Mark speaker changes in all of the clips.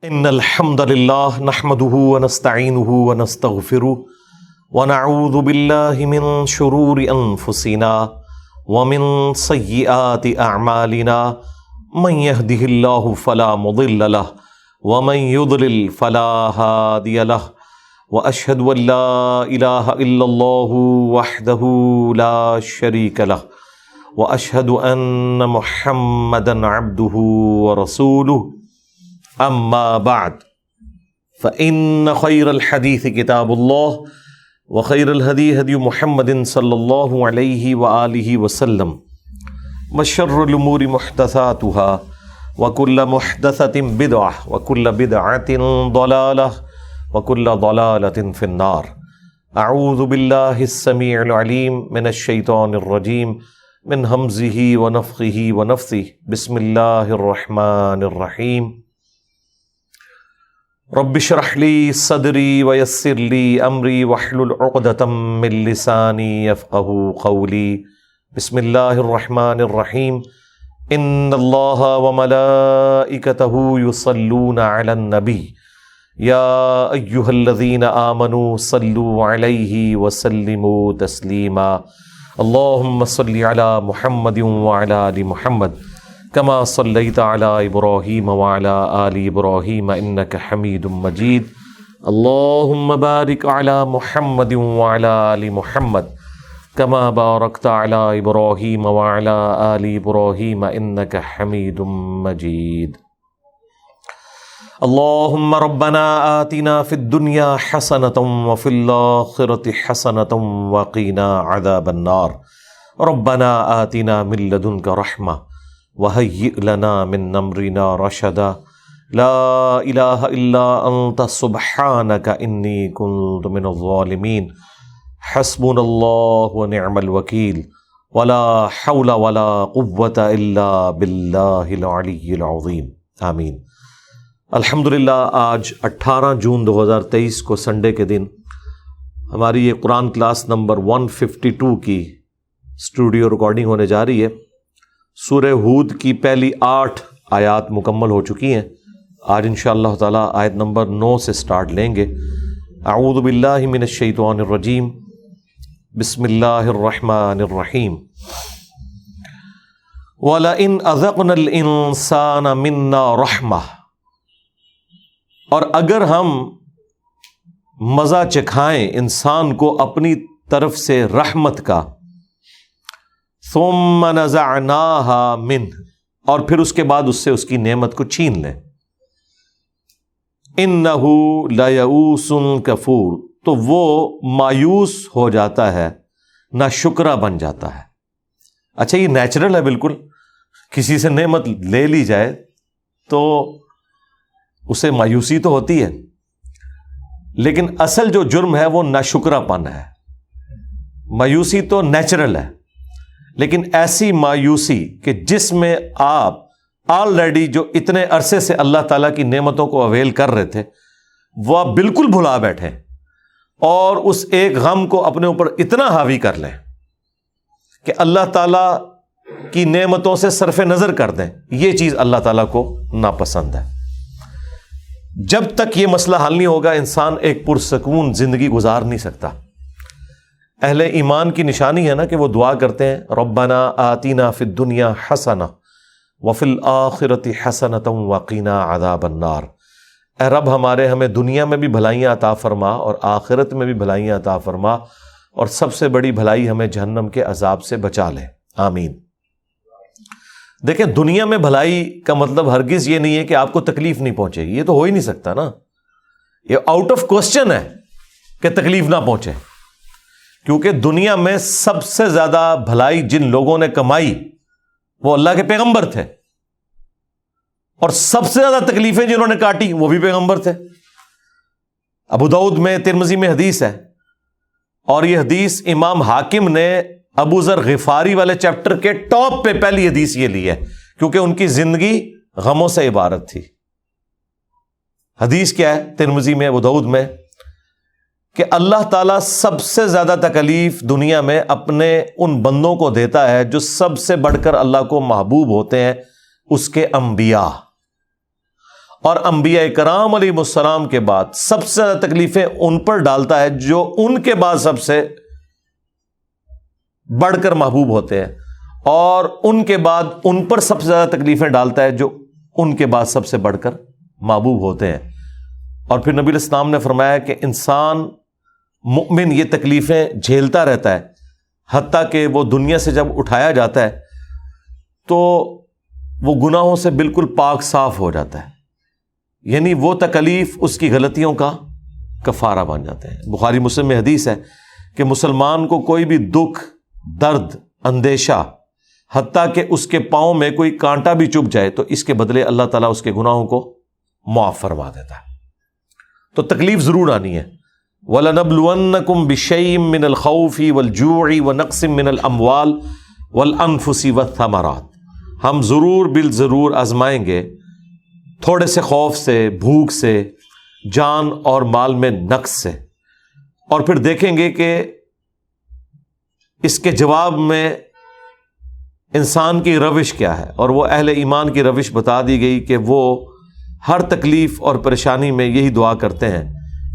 Speaker 1: ان الحمد للہ نحمده ونستعینه ونستغفره ونعوذ باللہ من شرور انفسنا ومن سیئات اعمالنا من يهده اللہ فلا مضل له ومن يضلل فلا هادی له واشهد ان لا الہ الا اللہ وحدہ لا شریک له واشهد ان محمدا عبدہ ورسولہ اما بعد فإن خير الحديث كتاب الله وخير الهدي هدي محمد صلى الله عليه وآله وسلم وشر الأمور محدثاتها وكل محدثة بدعة وكل بدعة ضلالة وكل ضلالة في النار. أعوذ بالله السميع العليم من الشيطان الرجيم من همزه ونفخه ونفثه. بسم الله الرحمن الرحيم. رب اشرح لي صدري ويسر لي امري واحلل عقدة من لساني يفقهوا قولي. بسم الله الرحمن الرحيم. ان الله وملائكته يصلون على النبي يا ايها الذين آمنوا صلوا عليه وسلموا تسليما. اللهم صل على محمد وعلى ال محمد كما صليت على إبراهيم وعلى آل إبراهيم إنك حميد مجيد. اللهم بارك على محمد وعلى آل محمد كما باركت على إبراهيم وعلى آل إبراهيم إنك حميد مجيد. اللهم ربنا آتنا في الدنيا حسنة وفي الآخرة حسنة وقنا عذاب النار. ربنا آتنا من لدنك رحمة وَهَيِّئْ لَنَا مِنْ أَمْرِنَا رَشَدًا. لَا إِلَهَ إِلَّا أَنْتَ سُبْحَانَكَ إِنِّي كُنْتُ مِنَ الظَّالِمِينَ. حَسْبُنَا اللَّهُ وَنِعْمَ الْوَكِيلُ وَلَا حَوْلَ وَلَا قُوَّةَ إِلَّا بِاللَّهِ الْعَلِيِّ الْعَظِيمِ. آمین. الحمدللہ آج 18 جون 2023 کو سنڈے کے دن ہماری یہ قرآن کلاس نمبر 152 کی اسٹوڈیو ریکارڈنگ ہونے جا رہی ہے. سورہ ہود کی پہلی 8 آیات مکمل ہو چکی ہیں. آج انشاءاللہ تعالی آیت نمبر 9 سے سٹارٹ لیں گے. اعوذ باللہ من الشیطان الرجیم. بسم اللہ الرحمن الرحیم. وَلَئِنْ أَذَقْنَا الْإِنسَانَ مِنَّا رَحْمَةً، اور اگر ہم مزہ چکھائیں انسان کو اپنی طرف سے رحمت کا، ثم نزعناها منه، اور پھر اس کے بعد اس سے اس کی نعمت کو چھین لیں، انه لیئوس کفور، تو وہ مایوس ہو جاتا ہے، ناشکرا بن جاتا ہے. اچھا یہ نیچرل ہے، بالکل کسی سے نعمت لے لی جائے تو اسے مایوسی تو ہوتی ہے، لیکن اصل جو جرم ہے وہ ناشکرا پن ہے. مایوسی تو نیچرل ہے، لیکن ایسی مایوسی کہ جس میں آپ آلریڈی جو اتنے عرصے سے اللہ تعالیٰ کی نعمتوں کو اویل کر رہے تھے وہ آپ بالکل بھلا بیٹھیں اور اس ایک غم کو اپنے اوپر اتنا حاوی کر لیں کہ اللہ تعالیٰ کی نعمتوں سے صرف نظر کر دیں. یہ چیز اللہ تعالیٰ کو ناپسند ہے. جب تک یہ مسئلہ حل نہیں ہوگا انسان ایک پرسکون زندگی گزار نہیں سکتا. اہل ایمان کی نشانی ہے نا کہ وہ دعا کرتے ہیں ربنا آتینا فی الدنیا حسنہ وفی الآخرۃ حسنۃ وقنا عذاب النار. اے رب ہمیں دنیا میں بھی بھلائیاں عطا فرما اور آخرت میں بھی بھلائیاں عطا فرما، اور سب سے بڑی بھلائی ہمیں جہنم کے عذاب سے بچا لے. آمین. دیکھیں دنیا میں بھلائی کا مطلب ہرگز یہ نہیں ہے کہ آپ کو تکلیف نہیں پہنچے گی. یہ تو ہو ہی نہیں سکتا نا، یہ آؤٹ آف کوسچن ہے کہ تکلیف نہ پہنچے، کیونکہ دنیا میں سب سے زیادہ بھلائی جن لوگوں نے کمائی وہ اللہ کے پیغمبر تھے، اور سب سے زیادہ تکلیفیں جنہوں نے کاٹی وہ بھی پیغمبر تھے. ابو داؤد میں، ترمذی میں حدیث ہے، اور یہ حدیث امام حاکم نے ابو ذر غفاری والے چیپٹر کے ٹاپ پہ پہلی حدیث یہ لی ہے، کیونکہ ان کی زندگی غموں سے عبارت تھی. حدیث کیا ہے ترمذی میں، ابو داؤد میں، کہ اللہ تعالیٰ سب سے زیادہ تکلیف دنیا میں اپنے ان بندوں کو دیتا ہے جو سب سے بڑھ کر اللہ کو محبوب ہوتے ہیں، اس کے انبیاء. اور انبیاء کرام علیہ السلام کے بعد سب سے زیادہ تکلیفیں ان پر ڈالتا ہے جو ان کے بعد سب سے بڑھ کر محبوب ہوتے ہیں، اور ان کے بعد ان پر سب سے زیادہ تکلیفیں ڈالتا ہے جو ان کے بعد سب سے بڑھ کر محبوب ہوتے ہیں۔ اور پھر نبی علیہ السلام نے فرمایا کہ انسان مؤمن یہ تکلیفیں جھیلتا رہتا ہے حتیٰ کہ وہ دنیا سے جب اٹھایا جاتا ہے تو وہ گناہوں سے بالکل پاک صاف ہو جاتا ہے، یعنی وہ تکلیف اس کی غلطیوں کا کفارہ بن جاتے ہیں۔ بخاری مسلم میں حدیث ہے کہ مسلمان کو کوئی بھی دکھ، درد، اندیشہ، حتیٰ کہ اس کے پاؤں میں کوئی کانٹا بھی چبھ جائے تو اس کے بدلے اللہ تعالیٰ اس کے گناہوں کو معاف فرما دیتا ہے۔ تو تکلیف ضرور آنی ہے۔ وَلَنَبْلُوَنَّكُمْ بِشَيْءٍ مِّنَ الْخَوْفِ وَالْجُوعِ وَنَقْصٍ مِّنَ الْأَمْوَالِ وَالْأَنفُسِ وَالثَّمَرَاتِ، ہم بالضرور آزمائیں گے تھوڑے سے خوف سے، بھوک سے، جان اور مال میں نقص سے، اور پھر دیکھیں گے کہ اس کے جواب میں انسان کی روش کیا ہے، اور وہ اہل ایمان کی روش بتا دی گئی کہ وہ ہر تکلیف اور پریشانی میں یہی دعا کرتے ہیں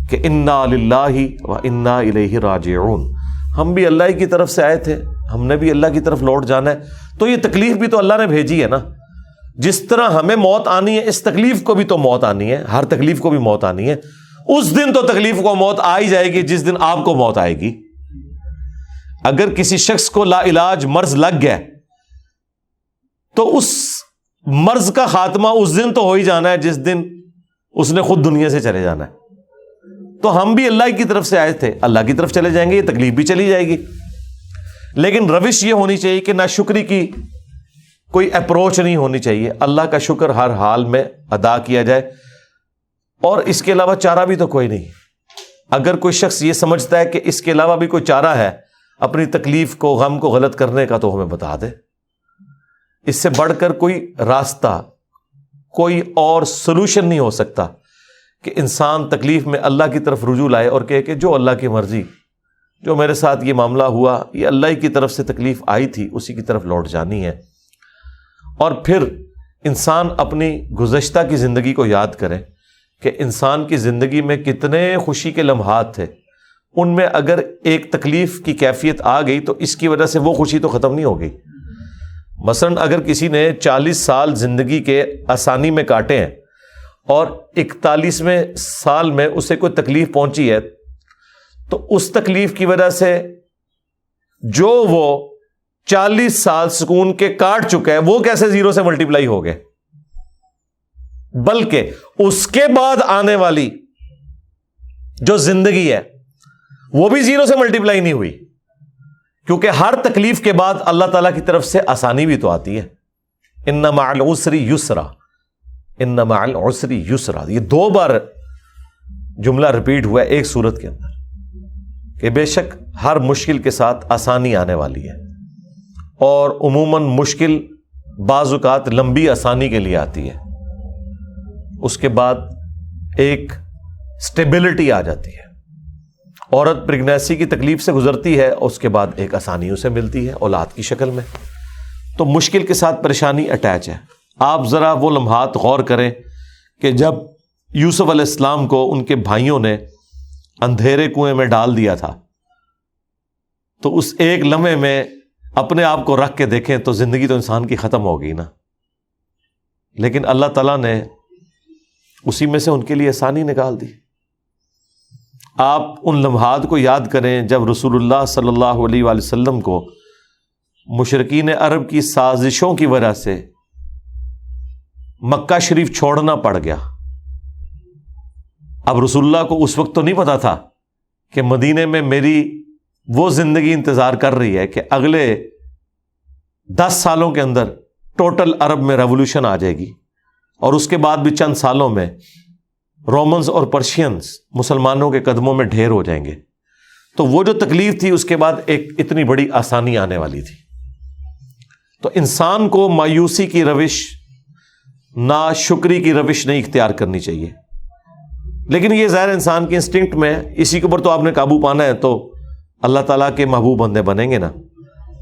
Speaker 1: کہ انا للہ و انا الیہ راجعون، ہم بھی اللہ کی طرف سے آئے تھے، ہم نے بھی اللہ کی طرف لوٹ جانا ہے۔ تو یہ تکلیف بھی تو اللہ نے بھیجی ہے نا، جس طرح ہمیں موت آنی ہے اس تکلیف کو بھی تو موت آنی ہے، ہر تکلیف کو بھی موت آنی ہے۔ اس دن تو تکلیف کو موت آ ہی جائے گی جس دن آپ کو موت آئے گی۔ اگر کسی شخص کو لا علاج مرض لگ گیا تو اس مرض کا خاتمہ اس دن تو ہو ہی جانا ہے جس دن اس نے خود دنیا سے چلے جانا ہے۔ تو ہم بھی اللہ کی طرف سے آئے تھے، اللہ کی طرف چلے جائیں گے، یہ تکلیف بھی چلی جائے گی۔ لیکن روش یہ ہونی چاہیے کہ ناشکری کی کوئی اپروچ نہیں ہونی چاہیے، اللہ کا شکر ہر حال میں ادا کیا جائے، اور اس کے علاوہ چارہ بھی تو کوئی نہیں۔ اگر کوئی شخص یہ سمجھتا ہے کہ اس کے علاوہ بھی کوئی چارہ ہے اپنی تکلیف کو، غم کو غلط کرنے کا، تو ہمیں بتا دے۔ اس سے بڑھ کر کوئی راستہ، کوئی اور سلوشن نہیں ہو سکتا کہ انسان تکلیف میں اللہ کی طرف رجوع لائے اور کہے کہ جو اللہ کی مرضی، جو میرے ساتھ یہ معاملہ ہوا، یہ اللہ کی طرف سے تکلیف آئی تھی، اسی کی طرف لوٹ جانی ہے۔ اور پھر انسان اپنی گزشتہ کی زندگی کو یاد کرے کہ انسان کی زندگی میں کتنے خوشی کے لمحات تھے، ان میں اگر ایک تکلیف کی کیفیت آ گئی تو اس کی وجہ سے وہ خوشی تو ختم نہیں ہو گئی۔ مثلاً اگر کسی نے 40 سال زندگی کے آسانی میں کاٹے ہیں اور 41ویں سال میں اسے کوئی تکلیف پہنچی ہے، تو اس تکلیف کی وجہ سے جو وہ 40 سال سکون کے کاٹ چکا ہے وہ کیسے 0 سے ملٹیپلائی ہو گئے، بلکہ اس کے بعد آنے والی جو زندگی ہے وہ بھی 0 سے ملٹیپلائی نہیں ہوئی، کیونکہ ہر تکلیف کے بعد اللہ تعالیٰ کی طرف سے آسانی بھی تو آتی ہے۔ ان مع العسر یسرا، ان مع العسر یسرا، یہ 2 بار جملہ ریپیٹ ہوا ہے ایک سورت کے اندر کہ بے شک ہر مشکل کے ساتھ آسانی آنے والی ہے، اور عموماً مشکل بعض اوقات لمبی آسانی کے لیے آتی ہے، اس کے بعد ایک سٹیبلٹی آ جاتی ہے۔ عورت پریگنینسی کی تکلیف سے گزرتی ہے، اس کے بعد ایک آسانی اسے ملتی ہے اولاد کی شکل میں۔ تو مشکل کے ساتھ پریشانی اٹیچ ہے۔ آپ ذرا وہ لمحات غور کریں کہ جب یوسف علیہ السلام کو ان کے بھائیوں نے اندھیرے کنویں میں ڈال دیا تھا، تو اس ایک لمحے میں اپنے آپ کو رکھ کے دیکھیں تو زندگی تو انسان کی ختم ہو گئی نا، لیکن اللہ تعالیٰ نے اسی میں سے ان کے لیے آسانی نکال دی۔ آپ ان لمحات کو یاد کریں جب رسول اللہ صلی اللہ علیہ وآلہ وسلم کو مشرکین عرب کی سازشوں کی وجہ سے مکہ شریف چھوڑنا پڑ گیا۔ اب رسول اللہ کو اس وقت تو نہیں پتا تھا کہ مدینے میں میری وہ زندگی انتظار کر رہی ہے کہ اگلے 10 سالوں کے اندر ٹوٹل عرب میں ریولوشن آ جائے گی، اور اس کے بعد بھی چند سالوں میں رومنز اور پرشینز مسلمانوں کے قدموں میں ڈھیر ہو جائیں گے۔ تو وہ جو تکلیف تھی اس کے بعد ایک اتنی بڑی آسانی آنے والی تھی۔ تو انسان کو مایوسی کی روش، ناشکری کی روش نہیں اختیار کرنی چاہیے، لیکن یہ ظاہر انسان کی انسٹنکٹ میں، اسی کے اوپر تو آپ نے قابو پانا ہے، تو اللہ تعالیٰ کے محبوب بندے بنیں گے نا۔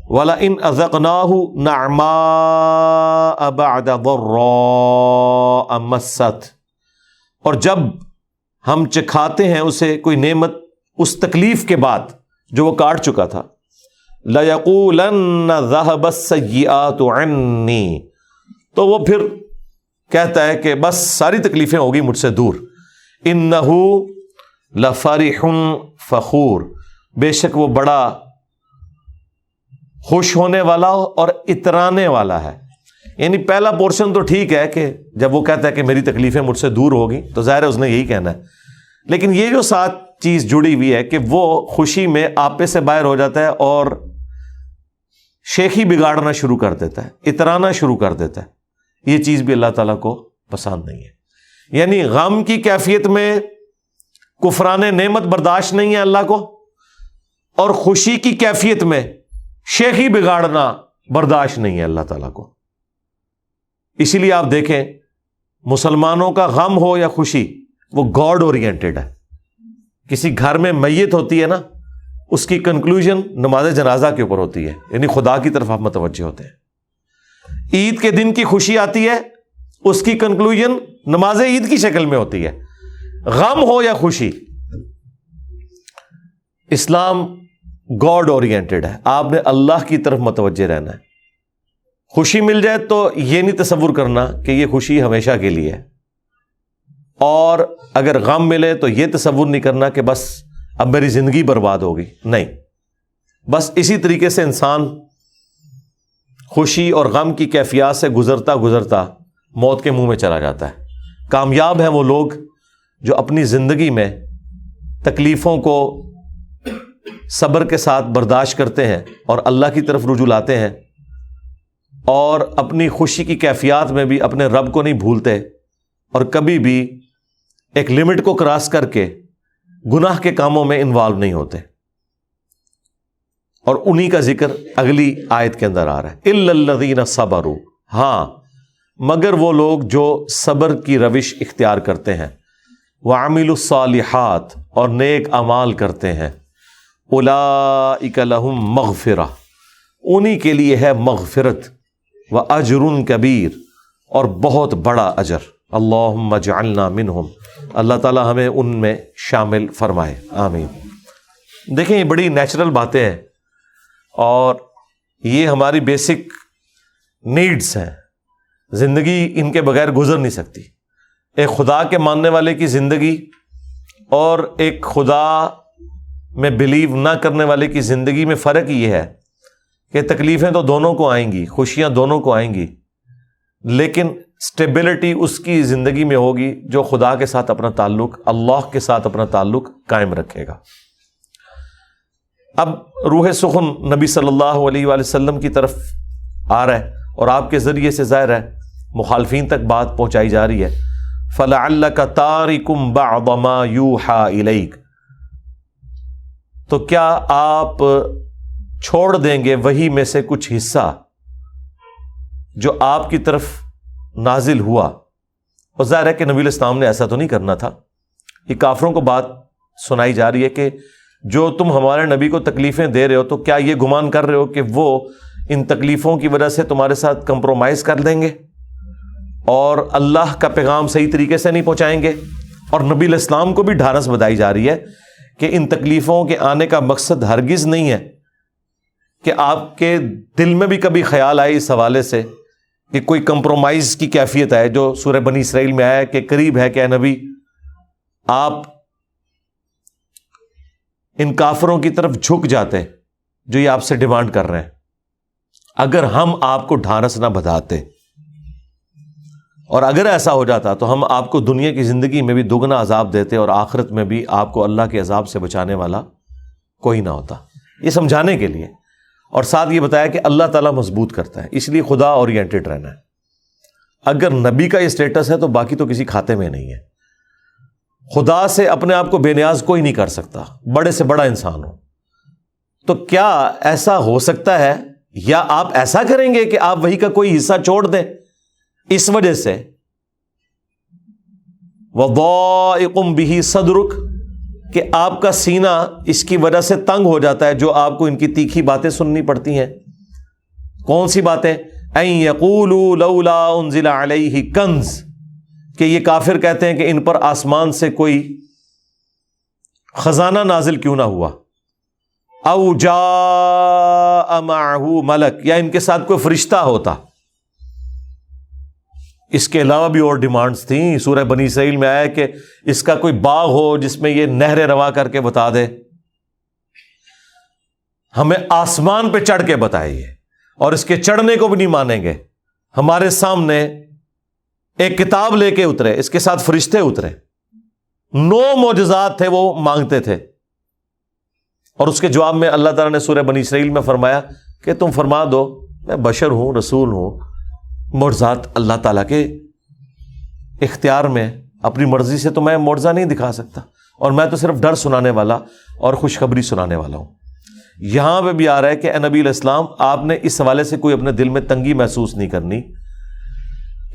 Speaker 1: وَلَئِنْ أَذَقْنَاهُ نَعْمَاءَ بَعْدَ ضَرَّاءَ مَسَّتْهُ، اور جب ہم چکھاتے ہیں اسے کوئی نعمت اس تکلیف کے بعد جو وہ کاٹ چکا تھا، لَيَقُولَنَّ ذَهَبَ السَّيِّئَاتُ عَنِّي، تو وہ پھر کہتا ہے کہ بس ساری تکلیفیں ہوگی مجھ سے دور. إِنَّهُ لَفَرِحٌ فَخُورٌ، بے شک وہ بڑا خوش ہونے والا اور اترانے والا ہے. یعنی پہلا پورشن تو ٹھیک ہے کہ جب وہ کہتا ہے کہ میری تکلیفیں مجھ سے دور ہوگی تو ظاہر ہے اس نے یہی کہنا ہے، لیکن یہ جو ساتھ چیز جڑی ہوئی ہے کہ وہ خوشی میں آپے سے باہر ہو جاتا ہے اور شیخی بگاڑنا شروع کر دیتا ہے، اترانا شروع کر دیتا ہے، یہ چیز بھی اللہ تعالیٰ کو پسند نہیں ہے. یعنی غم کی کیفیت میں کفران نعمت برداشت نہیں ہے اللہ کو، اور خوشی کی کیفیت میں شیخی بگاڑنا برداشت نہیں ہے اللہ تعالیٰ کو. اسی لیے آپ دیکھیں مسلمانوں کا غم ہو یا خوشی وہ گاڈ اورینٹڈ ہے. کسی گھر میں میت ہوتی ہے نا، اس کی کنکلوژن نماز جنازہ کے اوپر ہوتی ہے، یعنی خدا کی طرف آپ متوجہ ہوتے ہیں. عید کے دن کی خوشی آتی ہے، اس کی کنکلوژن نماز عید کی شکل میں ہوتی ہے. غم ہو یا خوشی، اسلام گاڈ اورینٹڈ ہے. آپ نے اللہ کی طرف متوجہ رہنا ہے. خوشی مل جائے تو یہ نہیں تصور کرنا کہ یہ خوشی ہمیشہ کے لیے ہے، اور اگر غم ملے تو یہ تصور نہیں کرنا کہ بس اب میری زندگی برباد ہوگی. نہیں، بس اسی طریقے سے انسان خوشی اور غم کی کیفیات سے گزرتا گزرتا موت کے منہ میں چلا جاتا ہے. کامیاب ہیں وہ لوگ جو اپنی زندگی میں تکلیفوں کو صبر کے ساتھ برداشت کرتے ہیں اور اللہ کی طرف رجوع لاتے ہیں، اور اپنی خوشی کی کیفیات میں بھی اپنے رب کو نہیں بھولتے، اور کبھی بھی ایک لمٹ کو کراس کر کے گناہ کے کاموں میں انوالو نہیں ہوتے. اور انہی کا ذکر اگلی آیت کے اندر آ رہا ہے، إِلَّا الَّذِينَ صَبَرُوا، ہاں مگر وہ لوگ جو صبر کی روش اختیار کرتے ہیں، وَعَمِلُوا الصَّالِحَاتِ، اور نیک اعمال کرتے ہیں، أُولَئِكَ لَهُمْ مَغْفِرَةٌ، انہی کے لیے ہے مغفرت، وَأَجْرٌ كَبِيرٌ، اور بہت بڑا اجر. اللہم اجعلنا منہم، اللہ تعالیٰ ہمیں ان میں شامل فرمائے، آمین. دیکھیں یہ بڑی نیچرل باتیں ہیں اور یہ ہماری بیسک نیڈز ہیں. زندگی ان کے بغیر گزر نہیں سکتی. ایک خدا کے ماننے والے کی زندگی اور ایک خدا میں بلیو نہ کرنے والے کی زندگی میں فرق یہ ہے کہ تکلیفیں تو دونوں کو آئیں گی، خوشیاں دونوں کو آئیں گی، لیکن سٹیبلٹی اس کی زندگی میں ہوگی جو خدا کے ساتھ اپنا تعلق، اللہ کے ساتھ اپنا تعلق قائم رکھے گا. اب روح سخن نبی صلی اللہ علیہ وآلہ وسلم کی طرف آ رہا ہے اور آپ کے ذریعے سے ظاہر ہے مخالفین تک بات پہنچائی جا رہی ہے. فَلَعَلَّكَ تَارِكٌ بَعْضَ مَا يُوحَىٰ إِلَيْكَ، تو کیا آپ چھوڑ دیں گے وحی میں سے کچھ حصہ جو آپ کی طرف نازل ہوا. اور ظاہر ہے کہ نبی علیہ السلام نے ایسا تو نہیں کرنا تھا. یہ کافروں کو بات سنائی جا رہی ہے کہ جو تم ہمارے نبی کو تکلیفیں دے رہے ہو تو کیا یہ گمان کر رہے ہو کہ وہ ان تکلیفوں کی وجہ سے تمہارے ساتھ کمپرومائز کر دیں گے اور اللہ کا پیغام صحیح طریقے سے نہیں پہنچائیں گے. اور نبی علیہ السلام کو بھی ڈھارس بتائی جا رہی ہے کہ ان تکلیفوں کے آنے کا مقصد ہرگز نہیں ہے کہ آپ کے دل میں بھی کبھی خیال آئے اس حوالے سے کہ کوئی کمپرومائز کی کیفیت ہے، جو سورہ بنی اسرائیل میں آیا کہ قریب ہے کہ اے نبی آپ ان کافروں کی طرف جھک جاتے جو یہ آپ سے ڈیمانڈ کر رہے ہیں اگر ہم آپ کو ڈھارس نہ بتاتے، اور اگر ایسا ہو جاتا تو ہم آپ کو دنیا کی زندگی میں بھی دگنا عذاب دیتے اور آخرت میں بھی آپ کو اللہ کے عذاب سے بچانے والا کوئی نہ ہوتا. یہ سمجھانے کے لیے، اور ساتھ یہ بتایا کہ اللہ تعالیٰ مضبوط کرتا ہے، اس لیے خدا اورینٹڈ رہنا ہے. اگر نبی کا یہ سٹیٹس ہے تو باقی تو کسی کھاتے میں نہیں ہے. خدا سے اپنے آپ کو بے نیاز کوئی نہیں کر سکتا، بڑے سے بڑا انسان ہو. تو کیا ایسا ہو سکتا ہے یا آپ ایسا کریں گے کہ آپ وہی کا کوئی حصہ چھوڑ دیں اس وجہ سے وَضَائِقٌ بِهِ صَدْرُكَ کہ آپ کا سینہ اس کی وجہ سے تنگ ہو جاتا ہے جو آپ کو ان کی تیکھی باتیں سننی پڑتی ہیں. کون سی باتیں؟ اَن يَقُولُوا لَوْلَا أُنزِلَ عَلَيْهِ كَنْزٌ کہ یہ کافر کہتے ہیں کہ ان پر آسمان سے کوئی خزانہ نازل کیوں نہ ہوا، او جاء معہ ملک، یا ان کے ساتھ کوئی فرشتہ ہوتا۔ اس کے علاوہ بھی اور ڈیمانڈز تھیں۔ سورہ بنی اسرائیل میں آیا کہ اس کا کوئی باغ ہو جس میں یہ نہریں روا کر کے بتا دے، ہمیں آسمان پہ چڑھ کے بتائے یہ، اور اس کے چڑھنے کو بھی نہیں مانیں گے۔ ہمارے سامنے ایک کتاب لے کے اترے، اس کے ساتھ فرشتے اترے، 9 معجزات تھے وہ مانگتے تھے، اور اس کے جواب میں اللہ تعالیٰ نے سورہ بنی اسرائیل میں فرمایا کہ تم فرما دو میں بشر ہوں، رسول ہوں، معجزات اللہ تعالیٰ کے اختیار میں، اپنی مرضی سے تو میں معجزہ نہیں دکھا سکتا، اور میں تو صرف ڈر سنانے والا اور خوشخبری سنانے والا ہوں۔ یہاں پہ بھی آ رہا ہے کہ اے نبی علیہ السلام، آپ نے اس حوالے سے کوئی اپنے دل میں تنگی محسوس نہیں کرنی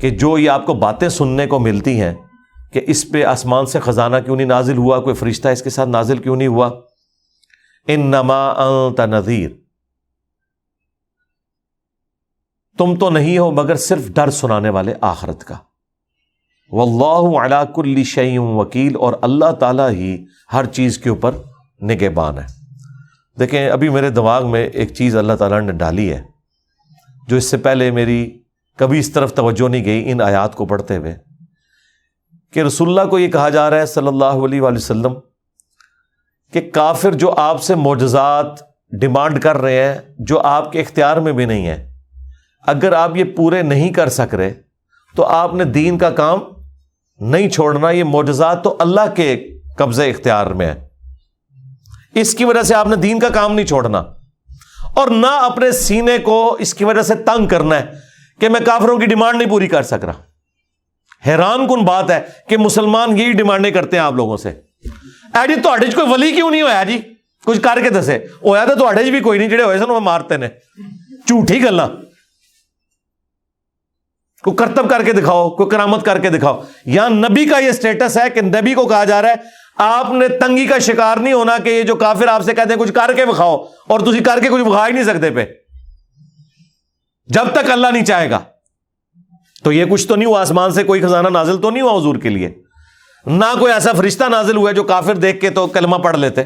Speaker 1: کہ جو یہ آپ کو باتیں سننے کو ملتی ہیں کہ اس پہ آسمان سے خزانہ کیوں نہیں نازل ہوا، کوئی فرشتہ اس کے ساتھ نازل کیوں نہیں ہوا۔ انما انت نذیر، تم تو نہیں ہو مگر صرف ڈر سنانے والے آخرت کا۔ واللہ علی کل شیء وکیل، اور اللہ تعالیٰ ہی ہر چیز کے اوپر نگہبان ہے۔ دیکھیں ابھی میرے دماغ میں ایک چیز اللہ تعالیٰ نے ڈالی ہے جو اس سے پہلے میری کبھی اس طرف توجہ نہیں گئی ان آیات کو پڑھتے ہوئے، کہ رسول اللہ کو یہ کہا جا رہا ہے صلی اللہ علیہ وآلہ وسلم کہ کافر جو آپ سے معجزات ڈیمانڈ کر رہے ہیں جو آپ کے اختیار میں بھی نہیں ہیں، اگر آپ یہ پورے نہیں کر سک رہے تو آپ نے دین کا کام نہیں چھوڑنا۔ یہ معجزات تو اللہ کے قبضے اختیار میں ہے، اس کی وجہ سے آپ نے دین کا کام نہیں چھوڑنا، اور نہ اپنے سینے کو اس کی وجہ سے تنگ کرنا ہے کہ میں کافروں کی ڈیمانڈ نہیں پوری کر سک رہا۔ حیران کن بات ہے کہ مسلمان یہی ڈیمانڈیں کرتے ہیں آپ لوگوں سے، اے جی تہاڈے کوئی ولی کیوں نہیں ہویا جی، کچھ کر کے دسے، ہویا تو تہاڈے بھی کوئی نہیں، جڑے ہوئے سن وہ مارتے نے، جھوٹی گلاں، کوئی کرتب کر کے دکھاؤ، کوئی کرامت کر کے دکھاؤ۔ یہاں نبی کا یہ سٹیٹس ہے کہ نبی کو کہا جا رہا ہے آپ نے تنگی کا شکار نہیں ہونا کہ یہ جو کافر آپ سے کہتے ہیں کچھ کر کے دکھاؤ، اور تسی کر کے کچھ دکھا ہی نہیں سکتے پہ، جب تک اللہ نہیں چاہے گا۔ تو یہ کچھ تو نہیں ہوا، آسمان سے کوئی خزانہ نازل تو نہیں ہوا حضور کے لیے، نہ کوئی ایسا فرشتہ نازل ہوا جو کافر دیکھ کے تو کلمہ پڑھ لیتے۔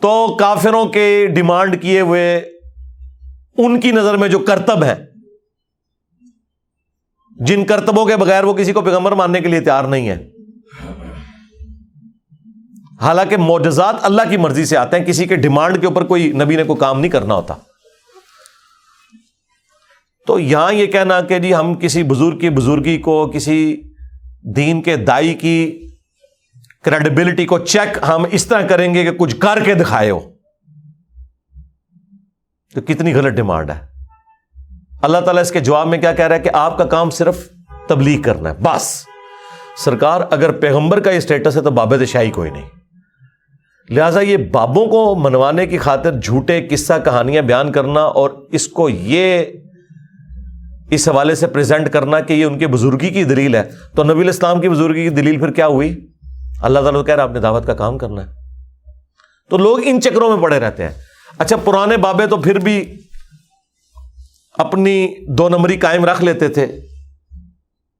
Speaker 1: تو کافروں کے ڈیمانڈ کیے ہوئے ان کی نظر میں جو کرتب ہے، جن کرتبوں کے بغیر وہ کسی کو پیغمبر ماننے کے لیے تیار نہیں ہے، حالانکہ معجزات اللہ کی مرضی سے آتے ہیں، کسی کے ڈیمانڈ کے اوپر کوئی نبی نے کوئی کام نہیں کرنا ہوتا۔ تو یہاں یہ کہنا کہ جی ہم کسی بزرگ کی بزرگی کو، کسی دین کے دائی کی کریڈیبلٹی کو چیک ہم اس طرح کریں گے کہ کچھ کر کے دکھائے ہو، تو کتنی غلط ڈیمانڈ ہے۔ اللہ تعالیٰ اس کے جواب میں کیا کہہ رہا ہے کہ آپ کا کام صرف تبلیغ کرنا ہے بس۔ سرکار اگر پیغمبر کا یہ سٹیٹس ہے تو بابے شاہی کوئی نہیں، لہٰذا یہ بابوں کو منوانے کی خاطر جھوٹے قصہ کہانیاں بیان کرنا اور اس کو یہ اس حوالے سے پریزنٹ کرنا کہ یہ ان کے بزرگی کی دلیل ہے، تو نبی علیہ السلام کی بزرگی کی دلیل پھر کیا ہوئی؟ اللہ تعالیٰ کہہ رہا ہے آپ نے دعوت کا کام کرنا ہے۔ تو لوگ ان چکروں میں پڑے رہتے ہیں۔ اچھا پرانے بابے تو پھر بھی اپنی 2 نمبری قائم رکھ لیتے تھے،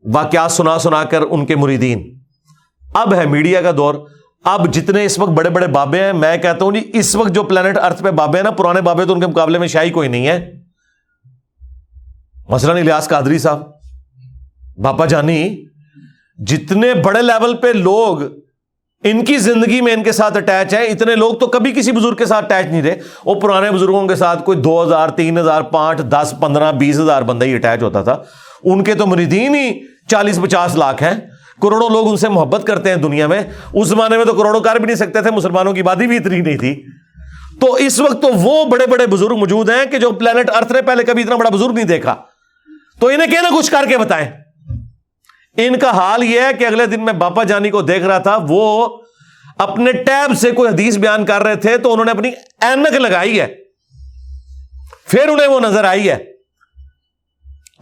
Speaker 1: واقعات سنا سنا کر ان کے مریدین۔ اب ہے میڈیا کا دور، اب جتنے اس وقت بڑے بڑے بابے ہیں، میں کہتا ہوں جی اس وقت جو پلانٹ ارتھ پہ بابے ہیں نا، پرانے بابے تو ان کے مقابلے میں شاہی کوئی نہیں ہے۔ مثلا الیاس قادری صاحب، باپا جانی، جتنے بڑے لیول پہ لوگ ان کی زندگی میں ان کے ساتھ اٹیچ ہیں، اتنے لوگ تو کبھی کسی بزرگ کے ساتھ اٹیچ نہیں رہے۔ وہ پرانے بزرگوں کے ساتھ کوئی 2000 3000 5 10 15 20,000 بندہ ہی اٹیچ ہوتا تھا، ان کے تو مریدین ہی 40-50 لاکھ ہیں، کروڑوں لوگ ان سے محبت کرتے ہیں دنیا میں۔ اس زمانے میں تو کروڑوں کر بھی نہیں سکتے تھے، مسلمانوں کی آبادی بھی اتنی نہیں تھی۔ تو اس وقت تو وہ بڑے بڑے بزرگ موجود ہیں کہ جو پلانٹ ارتھ نے پہلے کبھی اتنا بڑا بزرگ نہیں دیکھا، تو انہیں کہنا کچھ کر کے بتائیں۔ ان کا حال یہ ہے کہ اگلے دن میں باپا جانی کو دیکھ رہا تھا، وہ اپنے ٹیب سے کوئی حدیث بیان کر رہے تھے تو انہوں نے اپنی اینک لگائی ہے، پھر انہیں وہ نظر آئی ہے۔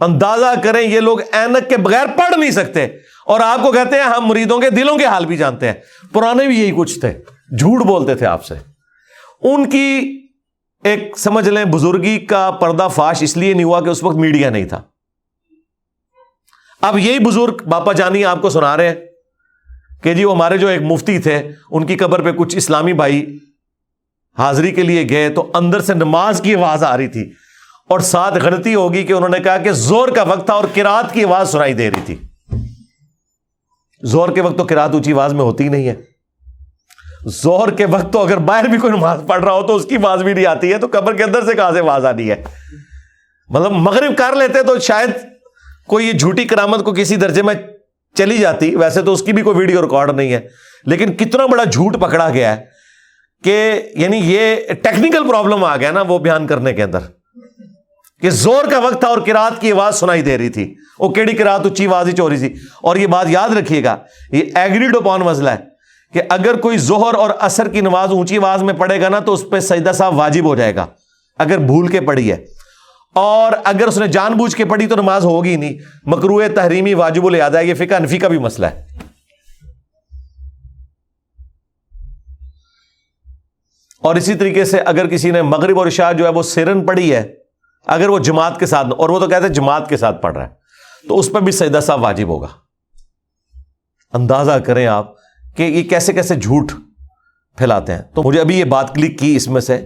Speaker 1: اندازہ کریں یہ لوگ اینک کے بغیر پڑھ نہیں سکتے، اور آپ کو کہتے ہیں ہم مریدوں کے دلوں کے حال بھی جانتے ہیں۔ پرانے بھی یہی کچھ تھے، جھوٹ بولتے تھے آپ سے۔ ان کی ایک سمجھ لیں بزرگی کا پردہ فاش اس لیے نہیں ہوا کہ اس وقت میڈیا نہیں تھا۔ اب یہی بزرگ باپا جانی آپ کو سنا رہے ہیں کہ جی وہ ہمارے جو ایک مفتی تھے ان کی قبر پہ کچھ اسلامی بھائی حاضری کے لیے گئے تو اندر سے نماز کی آواز آ رہی تھی اور ساتھ غلطی ہوگی کہ انہوں نے کہا کہ زور کا وقت تھا اور قرات کی آواز سنائی دے رہی تھی. زور کے وقت تو قرات اونچی آواز میں ہوتی ہی نہیں ہے. زور کے وقت تو اگر باہر بھی کوئی نماز پڑھ رہا ہو تو اس کی آواز بھی نہیں آتی ہے, تو قبر کے اندر سے کہاں سے آواز آنی ہے؟ مطلب مغرب کر لیتے تو شاید کوئی یہ جھوٹی کرامت کو کسی درجے میں چلی جاتی. ویسے تو اس کی بھی کوئی ویڈیو ریکارڈ نہیں ہے, لیکن کتنا بڑا جھوٹ پکڑا گیا ہے کہ یعنی یہ ٹیکنیکل پرابلم آ گیا نا وہ بیان کرنے کے اندر کہ زور کا وقت تھا اور قرات کی آواز سنائی دے رہی تھی. وہ کیڑی قرات اونچی آواز ہی چو رہی تھی. اور یہ بات یاد رکھیے گا, یہ ایگریڈ اپون مسئلہ ہے کہ اگر کوئی ظہر اور عصر کی نماز اونچی آواز میں پڑھے گا نا تو اس پہ سجدہ صاحب واجب ہو جائے گا اگر بھول کے پڑھی ہے, اور اگر اس نے جان بوجھ کے پڑھی تو نماز ہوگی نہیں. مکروہ تحریمی واجب الادا ہے, یہ فقہ حنفی کا بھی مسئلہ ہے. اور اسی طریقے سے اگر کسی نے مغرب اور عشاء جو ہے وہ سرن پڑھی ہے, اگر وہ جماعت کے ساتھ, اور وہ تو کہتے ہیں جماعت کے ساتھ پڑھ رہا ہے, تو اس پہ بھی سجدہ صاحب واجب ہوگا. اندازہ کریں آپ کہ یہ کیسے کیسے جھوٹ پھیلاتے ہیں. تو مجھے ابھی یہ بات کلک کی اس میں سے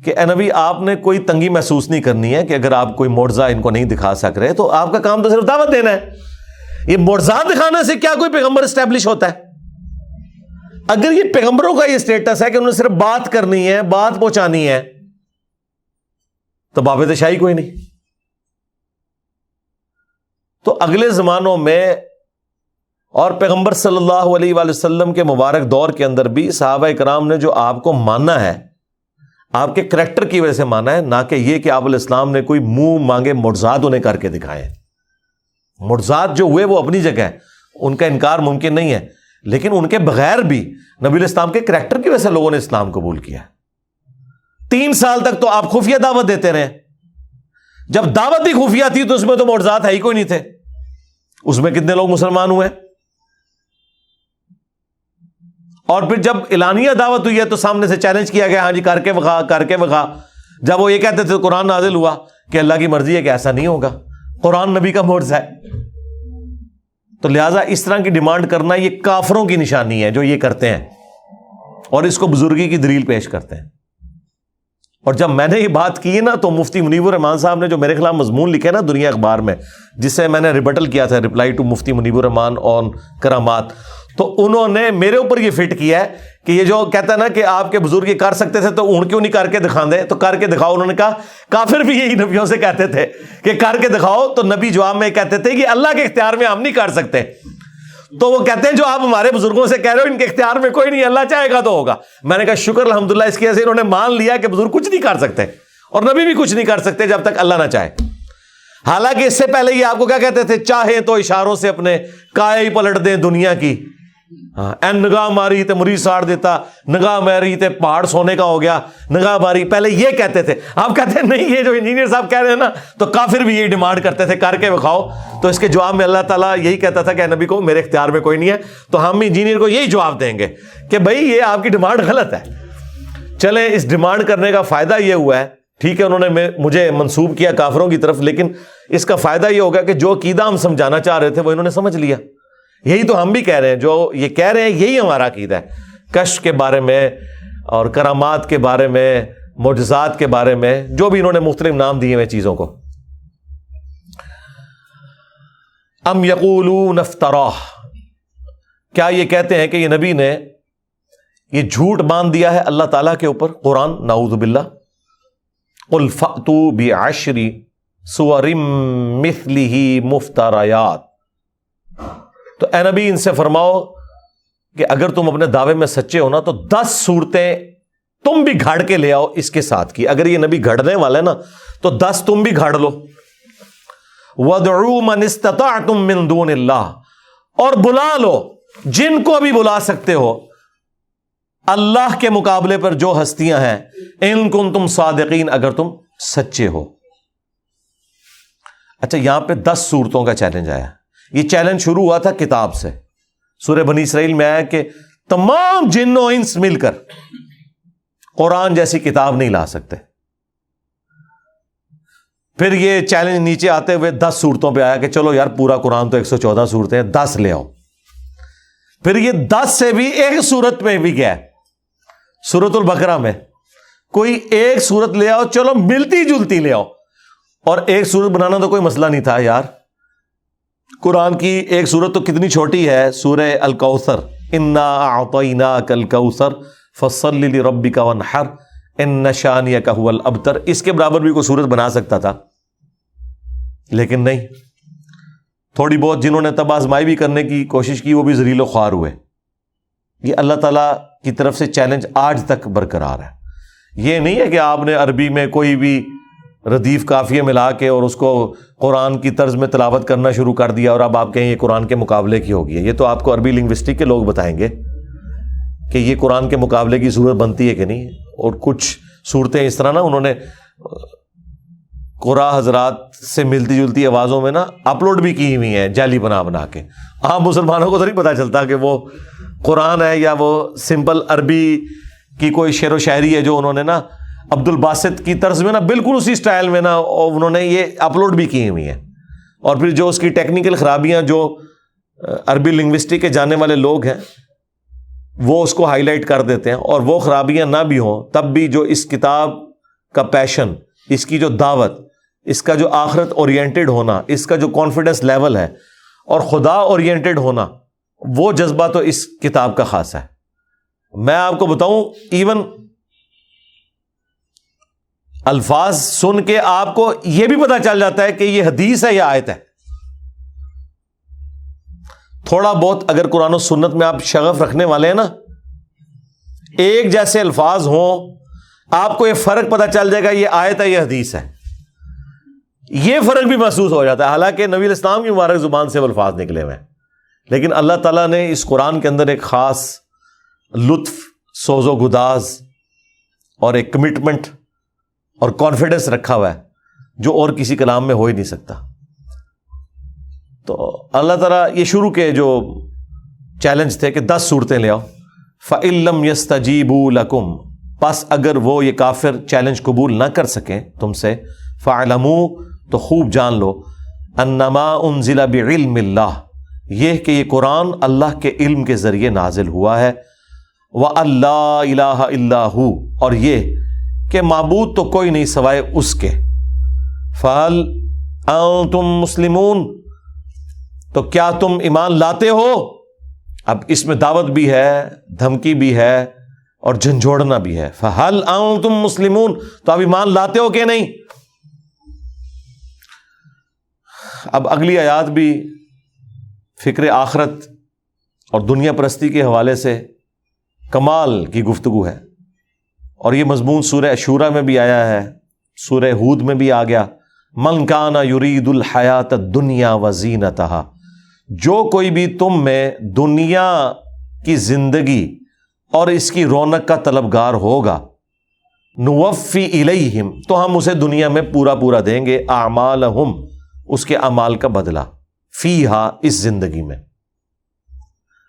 Speaker 1: کہ اے نبی آپ نے کوئی تنگی محسوس نہیں کرنی ہے کہ اگر آپ کوئی معجزہ ان کو نہیں دکھا سک رہے تو آپ کا کام تو صرف دعوت دینا ہے. یہ معجزات دکھانے سے کیا کوئی پیغمبر اسٹیبلش ہوتا ہے؟ اگر یہ پیغمبروں کا یہ اسٹیٹس ہے کہ انہوں نے صرف بات کرنی ہے, بات پہنچانی ہے, تو باب شاہی کوئی نہیں. تو اگلے زمانوں میں اور پیغمبر صلی اللہ علیہ وآلہ وسلم کے مبارک دور کے اندر بھی صحابہ کرام نے جو آپ کو ماننا ہے آپ کے کریکٹر کی وجہ سے مانا ہے, نہ کہ یہ کہ آپ علیہ السلام نے کوئی منہ مانگے معجزات انہیں کر کے دکھائے. معجزات جو ہوئے وہ اپنی جگہ ہے, ان کا انکار ممکن نہیں ہے, لیکن ان کے بغیر بھی نبی علیہ السلام کے کریکٹر کی وجہ سے لوگوں نے اسلام قبول کیا. 3 سال تک تو آپ خفیہ دعوت دیتے رہے. جب دعوت ہی خفیہ تھی تو اس میں تو معجزات ہے ہی کوئی نہیں تھے. اس میں کتنے لوگ مسلمان ہوئے؟ اور پھر جب اعلانیہ دعوت ہوئی ہے تو سامنے سے چیلنج کیا گیا, ہاں جی کر کے بخا, کر کے بخا. جب وہ یہ کہتے تھے قرآن نازل ہوا کہ اللہ کی مرضی ہے کہ ایسا نہیں ہوگا, قرآن نبی کا معجزہ ہے. تو لہٰذا اس طرح کی ڈیمانڈ کرنا یہ کافروں کی نشانی ہے جو یہ کرتے ہیں اور اس کو بزرگی کی دلیل پیش کرتے ہیں. اور جب میں نے یہ بات کی نا تو مفتی منیب الرحمان صاحب نے جو میرے خلاف مضمون لکھے نا دنیا اخبار میں, جس سے میں نے ریبٹل کیا تھا, رپلائی ٹو مفتی منیب الرحمان آن کرامات, تو انہوں نے میرے اوپر یہ فٹ کیا ہے کہ یہ جو کہتا ہے نا کہ آپ کے بزرگ یہ کر سکتے تھے تو اون کیوں نہیں کر کے دکھا دے, تو کر کے دکھاؤ. انہوں نے کہا کافر بھی یہی نبیوں سے کہتے تھے کہ کر کے دکھاؤ, تو نبی جواب میں کہتے تھے کہ اللہ کے اختیار میں ہم نہیں کر سکتے. تو وہ کہتے ہیں جو آپ ہمارے بزرگوں سے کہہ رہے ہو ان کے اختیار میں کوئی نہیں, اللہ چاہے گا تو ہوگا. میں نے کہا شکر الحمدللہ اس کی وجہ سے انہوں نے مان لیا کہ بزرگ کچھ نہیں کر سکتے اور نبی بھی کچھ نہیں کر سکتے جب تک اللہ نہ چاہے. حالانکہ اس سے پہلے یہ آپ کو کیا کہتے تھے, چاہے تو اشاروں سے اپنے کائے ہی پلٹ دیں دنیا کی. ہاں نگاہ ماری تے مرید ساڑ دیتا, نگاہ ماری تے پہاڑ سونے کا ہو گیا, نگاہ ماری. پہلے یہ کہتے تھے. آپ کہتے ہیں نہیں, یہ جو انجینئر صاحب کہہ رہے ہیں نا, تو کافر بھی یہی ڈیمانڈ کرتے تھے کر کے بکھاؤ. تو اس کے جواب میں اللہ تعالیٰ یہی کہتا تھا کہ نبی کو میرے اختیار میں کوئی نہیں ہے. تو ہم انجینئر کو یہی جواب دیں گے کہ بھائی یہ آپ کی ڈیمانڈ غلط ہے. چلیں اس ڈیمانڈ کرنے کا فائدہ یہ ہوا ہے, ٹھیک ہے انہوں نے مجھے منسوب کیا کافروں کی طرف, لیکن اس کا فائدہ یہ ہوگا کہ جو عقیدہ ہم سمجھانا چاہ رہے تھے وہ انہوں نے سمجھ لیا. یہی تو ہم بھی کہہ رہے ہیں, جو یہ کہہ رہے ہیں یہی ہمارا عقیدہ ہے. کشف کے بارے میں اور کرامات کے بارے میں, معجزات کے بارے میں, جو بھی انہوں نے مختلف نام دیے ہوئے چیزوں کو. ام یقولون افتراہ, کیا یہ کہتے ہیں کہ یہ نبی نے یہ جھوٹ باندھ دیا ہے اللہ تعالیٰ کے اوپر قرآن, نعوذ باللہ. قل فأتوا بعشر سور مثلہ مفتریات, تو اے نبی ان سے فرماؤ کہ اگر تم اپنے دعوے میں سچے ہو نا تو 10 صورتیں تم بھی گھاڑ کے لے آؤ اس کے ساتھ کی. اگر یہ نبی گھڑنے والا ہے نا تو 10 تم بھی گھاڑ لو. وَادْعُوا مَنِ اسْتَطَعْتُم مِّن دُونِ اللَّهِ, اور بلا لو جن کو بھی بلا سکتے ہو اللہ کے مقابلے پر جو ہستیاں ہیں, ان کنتم صادقین, اگر تم سچے ہو. اچھا یہاں پہ 10 صورتوں کا چیلنج آیا. یہ چیلنج شروع ہوا تھا کتاب سے. سورہ بنی اسرائیل میں آیا کہ تمام جن و انس مل کر قرآن جیسی کتاب نہیں لا سکتے. پھر یہ چیلنج نیچے آتے ہوئے 10 صورتوں پہ آیا کہ چلو یار پورا قرآن تو 114 صورتیں ہیں، 10 لے آؤ. پھر یہ 10 سے بھی ایک صورت میں بھی گیا سورۃ البقرہ میں، کوئی ایک صورت لے آؤ، چلو ملتی جلتی لے آؤ. اور ایک صورت بنانا تو کوئی مسئلہ نہیں تھا یار. قرآن کی ایک صورت تو کتنی چھوٹی ہے، سورہ الکوثر، انا اعطیناک الکوثر فصل لربک وانحر ان شانئک ھو الابتر. اس کے برابر بھی کوئی صورت بنا سکتا تھا، لیکن نہیں. تھوڑی بہت جنہوں نے تب آزمائی بھی کرنے کی کوشش کی وہ بھی ذلیل و خوار ہوئے. یہ اللہ تعالیٰ کی طرف سے چیلنج آج تک برقرار ہے. یہ نہیں ہے کہ آپ نے عربی میں کوئی بھی ردیف قافیے ملا کے اور اس کو قرآن کی طرز میں تلاوت کرنا شروع کر دیا اور اب آپ کہیں یہ قرآن کے مقابلے کی ہوگی. یہ تو آپ کو عربی لنگوسٹک کے لوگ بتائیں گے کہ یہ قرآن کے مقابلے کی صورت بنتی ہے کہ نہیں. اور کچھ صورتیں اس طرح نا انہوں نے قرآن حضرات سے ملتی جلتی آوازوں میں نا اپلوڈ بھی کی ہوئی ہیں جعلی بنا کے. عام مسلمانوں کو تو نہیں پتہ چلتا کہ وہ قرآن ہے یا وہ سمپل عربی کی کوئی شعر و شاعری ہے جو انہوں نے نا عبد الباسط کی طرز میں نا بالکل اسی سٹائل میں نا انہوں نے یہ اپلوڈ بھی کی ہوئی ہیں. اور پھر جو اس کی ٹیکنیکل خرابیاں جو عربی لنگوسٹک کے جاننے والے لوگ ہیں وہ اس کو ہائی لائٹ کر دیتے ہیں. اور وہ خرابیاں نہ بھی ہوں تب بھی جو اس کتاب کا پیشن، اس کی جو دعوت، اس کا جو آخرت اورینٹڈ ہونا، اس کا جو کانفیڈنس لیول ہے اور خدا اورینٹڈ ہونا، وہ جذبہ تو اس کتاب کا خاص ہے. میں آپ کو بتاؤں ایون الفاظ سن کے آپ کو یہ بھی پتا چل جاتا ہے کہ یہ حدیث ہے یا آیت ہے. تھوڑا بہت اگر قرآن و سنت میں آپ شغف رکھنے والے ہیں نا، ایک جیسے الفاظ ہوں آپ کو یہ فرق پتا چل جائے گا یہ آیت ہے یہ حدیث ہے. یہ فرق بھی محسوس ہو جاتا ہے. حالانکہ نبی الاسلام کی مبارک زبان سے وہ الفاظ نکلے ہوئے ہیں، لیکن اللہ تعالیٰ نے اس قرآن کے اندر ایک خاص لطف، سوز و گداز اور ایک کمٹمنٹ اور کانفیڈنس رکھا ہوا ہے جو اور کسی کلام میں ہو ہی نہیں سکتا. تو اللہ تعالیٰ یہ شروع کے جو چیلنج تھے کہ 10 صورتیں لے آؤ. فَإِن لَّمْ يَسْتَجِيبُوا لَكُمْ، پس اگر وہ یہ کافر چیلنج قبول نہ کر سکیں تم سے، فَاعْلَمُوا، تو خوب جان لو، أَنَّمَا أُنزِلَ بِعِلْمِ اللَّهِ، یہ کہ یہ قرآن اللہ کے علم کے ذریعے نازل ہوا ہے. وَأَن لَّا إِلَٰهَ إِلَّا هُوَ، اور یہ کہ معبود تو کوئی نہیں سوائے اس کے. فَهَلْ أَنْتُمْ مُسْلِمُونَ، تو کیا تم ایمان لاتے ہو؟ اب اس میں دعوت بھی ہے، دھمکی بھی ہے اور جھنجھوڑنا بھی ہے. فَهَلْ أَنْتُمْ مُسْلِمُونَ، تو اب ایمان لاتے ہو کہ نہیں؟ اب اگلی آیات بھی فکر آخرت اور دنیا پرستی کے حوالے سے کمال کی گفتگو ہے. اور یہ مضمون سورہ اشورا میں بھی آیا ہے، سورہ ہود میں بھی آ گیا. من کان یرید الحیات الدنیا وزینتہا، جو کوئی بھی تم میں دنیا کی زندگی اور اس کی رونق کا طلبگار ہوگا، نوفی الیہم، تو ہم اسے دنیا میں پورا پورا دیں گے، اعمالہم، اس کے اعمال کا بدلہ، فیہا، اس زندگی میں.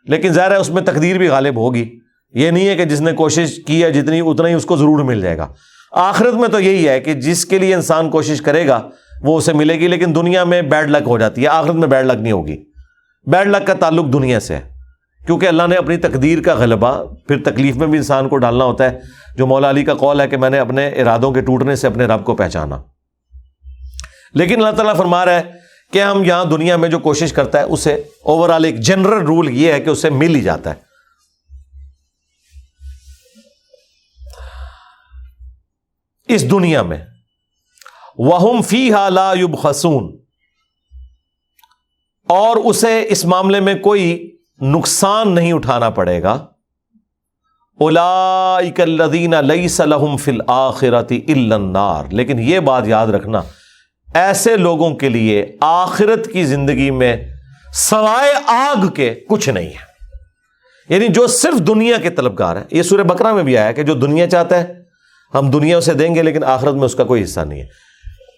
Speaker 1: لیکن ظاہر ہے اس میں تقدیر بھی غالب ہوگی. یہ نہیں ہے کہ جس نے کوشش کی ہے جتنی اتنا ہی اس کو ضرور مل جائے گا. آخرت میں تو یہی ہے کہ جس کے لیے انسان کوشش کرے گا وہ اسے ملے گی. لیکن دنیا میں بیڈ لک ہو جاتی ہے، آخرت میں بیڈ لک نہیں ہوگی. بیڈ لک کا تعلق دنیا سے ہے، کیونکہ اللہ نے اپنی تقدیر کا غلبہ پھر تکلیف میں بھی انسان کو ڈالنا ہوتا ہے. جو مولا علی کا قول ہے کہ میں نے اپنے ارادوں کے ٹوٹنے سے اپنے رب کو پہچانا. لیکن اللہ تعالیٰ فرما رہا ہے کہ ہم یہاں دنیا میں جو کوشش کرتا ہے اسے اوور آل ایک جنرل رول یہ ہے کہ اسے مل ہی جاتا ہے. اس دنیا میں وَهُمْ فِيهَا لَا يُبْخَسُونَ، اور اسے اس معاملے میں کوئی نقصان نہیں اٹھانا پڑے گا. أُولَئِكَ الَّذِينَ لَيْسَ لَهُمْ فِي الْآخِرَةِ إِلَّا النَّارُ، لیکن یہ بات یاد رکھنا، ایسے لوگوں کے لیے آخرت کی زندگی میں سوائے آگ کے کچھ نہیں ہے. یعنی جو صرف دنیا کے طلبگار ہیں. یہ سورہ بقرہ میں بھی آیا کہ جو دنیا چاہتا ہے ہم دنیا اسے دیں گے لیکن آخرت میں اس کا کوئی حصہ نہیں ہے.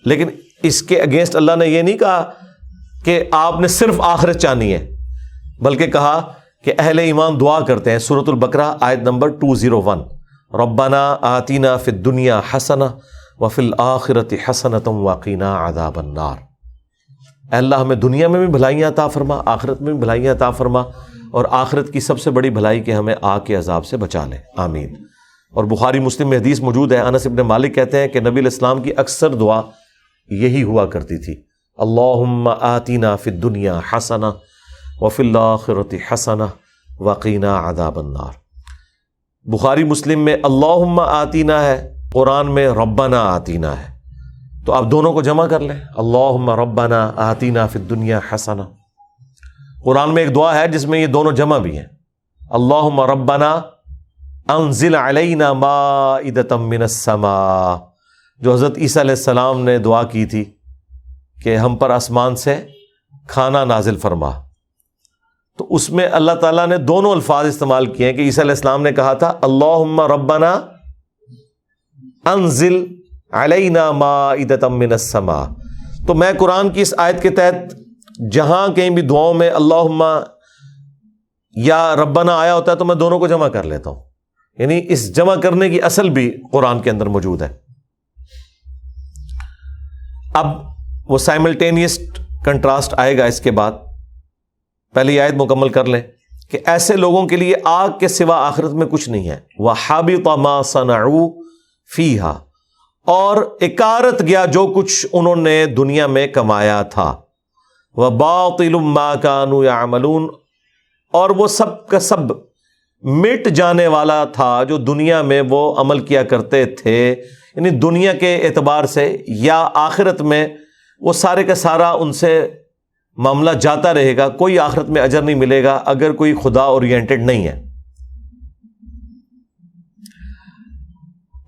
Speaker 1: لیکن اس کے اگینسٹ اللہ نے یہ نہیں کہا کہ آپ نے صرف آخرت چاہنی ہے، بلکہ کہا کہ اہل ایمان دعا کرتے ہیں. سورۃ البقرہ آیت نمبر 201، ربنا آتینا فی الدنیا حسنہ وفی الآخرۃ حسنۃ وقنا عذاب النار۔ اے اللہ ہمیں دنیا میں بھی بھلائیاں عطا فرما، آخرت میں بھی بھلائیاں عطا فرما، اور آخرت کی سب سے بڑی بھلائی کہ ہمیں آگ کے عذاب سے بچا لے، آمین۔ اور بخاری مسلم میں حدیث موجود ہے، انس ابن مالک کہتے ہیں کہ نبی علیہ السلام کی اکثر دعا یہی ہوا کرتی تھی، اللہم آتنا فی الدنیا حسنہ وفی الآخرۃ حسنہ وقنا عذاب النار۔ بخاری مسلم میں اللہم آتینا ہے، قرآن میں ربنا آتینا ہے، تو آپ دونوں کو جمع کر لیں، اللہم ربنا آتینا فی الدنیا حسنہ۔ قرآن میں ایک دعا ہے جس میں یہ دونوں جمع بھی ہیں، اللہم ربنا انزل علینا مائدۃ من السماء، جو حضرت عیسیٰ علیہ السلام نے دعا کی تھی کہ ہم پر آسمان سے کھانا نازل فرما، تو اس میں اللہ تعالیٰ نے دونوں الفاظ استعمال کیے ہیں کہ عیسیٰ علیہ السلام نے کہا تھا اللہم ربنا انزل علینا مائدۃ من السماء، تو میں قرآن کی اس آیت کے تحت جہاں کہیں بھی دعاؤں میں اللہم یا ربنا آیا ہوتا ہے تو میں دونوں کو جمع کر لیتا ہوں، یعنی اس جمع کرنے کی اصل بھی قرآن کے اندر موجود ہے۔ اب وہ سائملٹینیس کنٹراسٹ آئے گا اس کے بعد، پہلی آیت مکمل کر لیں کہ ایسے لوگوں کے لیے آگ کے سوا آخرت میں کچھ نہیں ہے، وَحَبِطَ مَا صَنَعُوا فِيهَا، اور اکارت گیا جو کچھ انہوں نے دنیا میں کمایا تھا، وَبَاطِلٌ مَا كَانُوا يَعْمَلُونَ، اور وہ سب کا سب مٹ جانے والا تھا جو دنیا میں وہ عمل کیا کرتے تھے، یعنی دنیا کے اعتبار سے یا آخرت میں وہ سارے کا سارا ان سے معاملہ جاتا رہے گا، کوئی آخرت میں اجر نہیں ملے گا اگر کوئی خدا اورینٹڈ نہیں ہے۔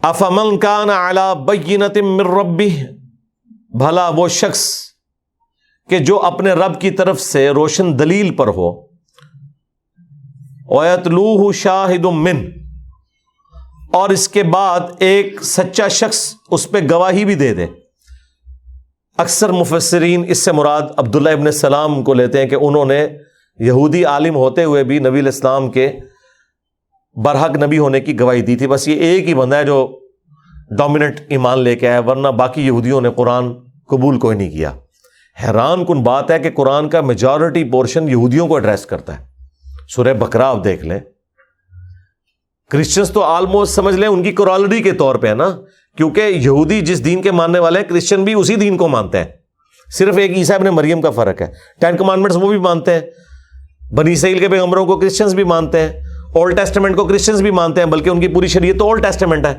Speaker 1: افمن کان علی بینۃ من ربہ، بھلا وہ شخص کہ جو اپنے رب کی طرف سے روشن دلیل پر ہو، وَيَتْلُوهُ شَاهِدٌ مِّنْهُ، اور اس کے بعد ایک سچا شخص اس پہ گواہی بھی دے دے۔ اکثر مفسرین اس سے مراد عبداللہ ابن سلام کو لیتے ہیں کہ انہوں نے یہودی عالم ہوتے ہوئے بھی نبی علیہ السلام کے برحق نبی ہونے کی گواہی دی تھی، بس یہ ایک ہی بندہ ہے جو ڈومیننٹ ایمان لے کے آیا، ورنہ باقی یہودیوں نے قرآن قبول کوئی نہیں کیا۔ حیران کن بات ہے کہ قرآن کا میجورٹی پورشن یہودیوں کو ایڈریس کرتا ہے۔ سورہ بقرہ آپ دیکھ لیں، کرسچنز تو آلموسٹ سمجھ لیں ان کی کورالری کے طور پہ ہے نا، کیونکہ یہودی جس دین کے ماننے والے ہیں کرسچن بھی اسی دین کو مانتے ہیں، صرف ایک عیسیٰ ابن مریم کا فرق ہے۔ 10 کمانڈمنٹس وہ بھی مانتے ہیں، بنی اسرائیل کے پیغمبروں کو کرسچنز بھی مانتے ہیں، اولڈ ٹیسٹمنٹ کو کرسچنز بھی مانتے ہیں، بلکہ ان کی پوری شریعت تو اولڈ ٹیسٹمنٹ ہے۔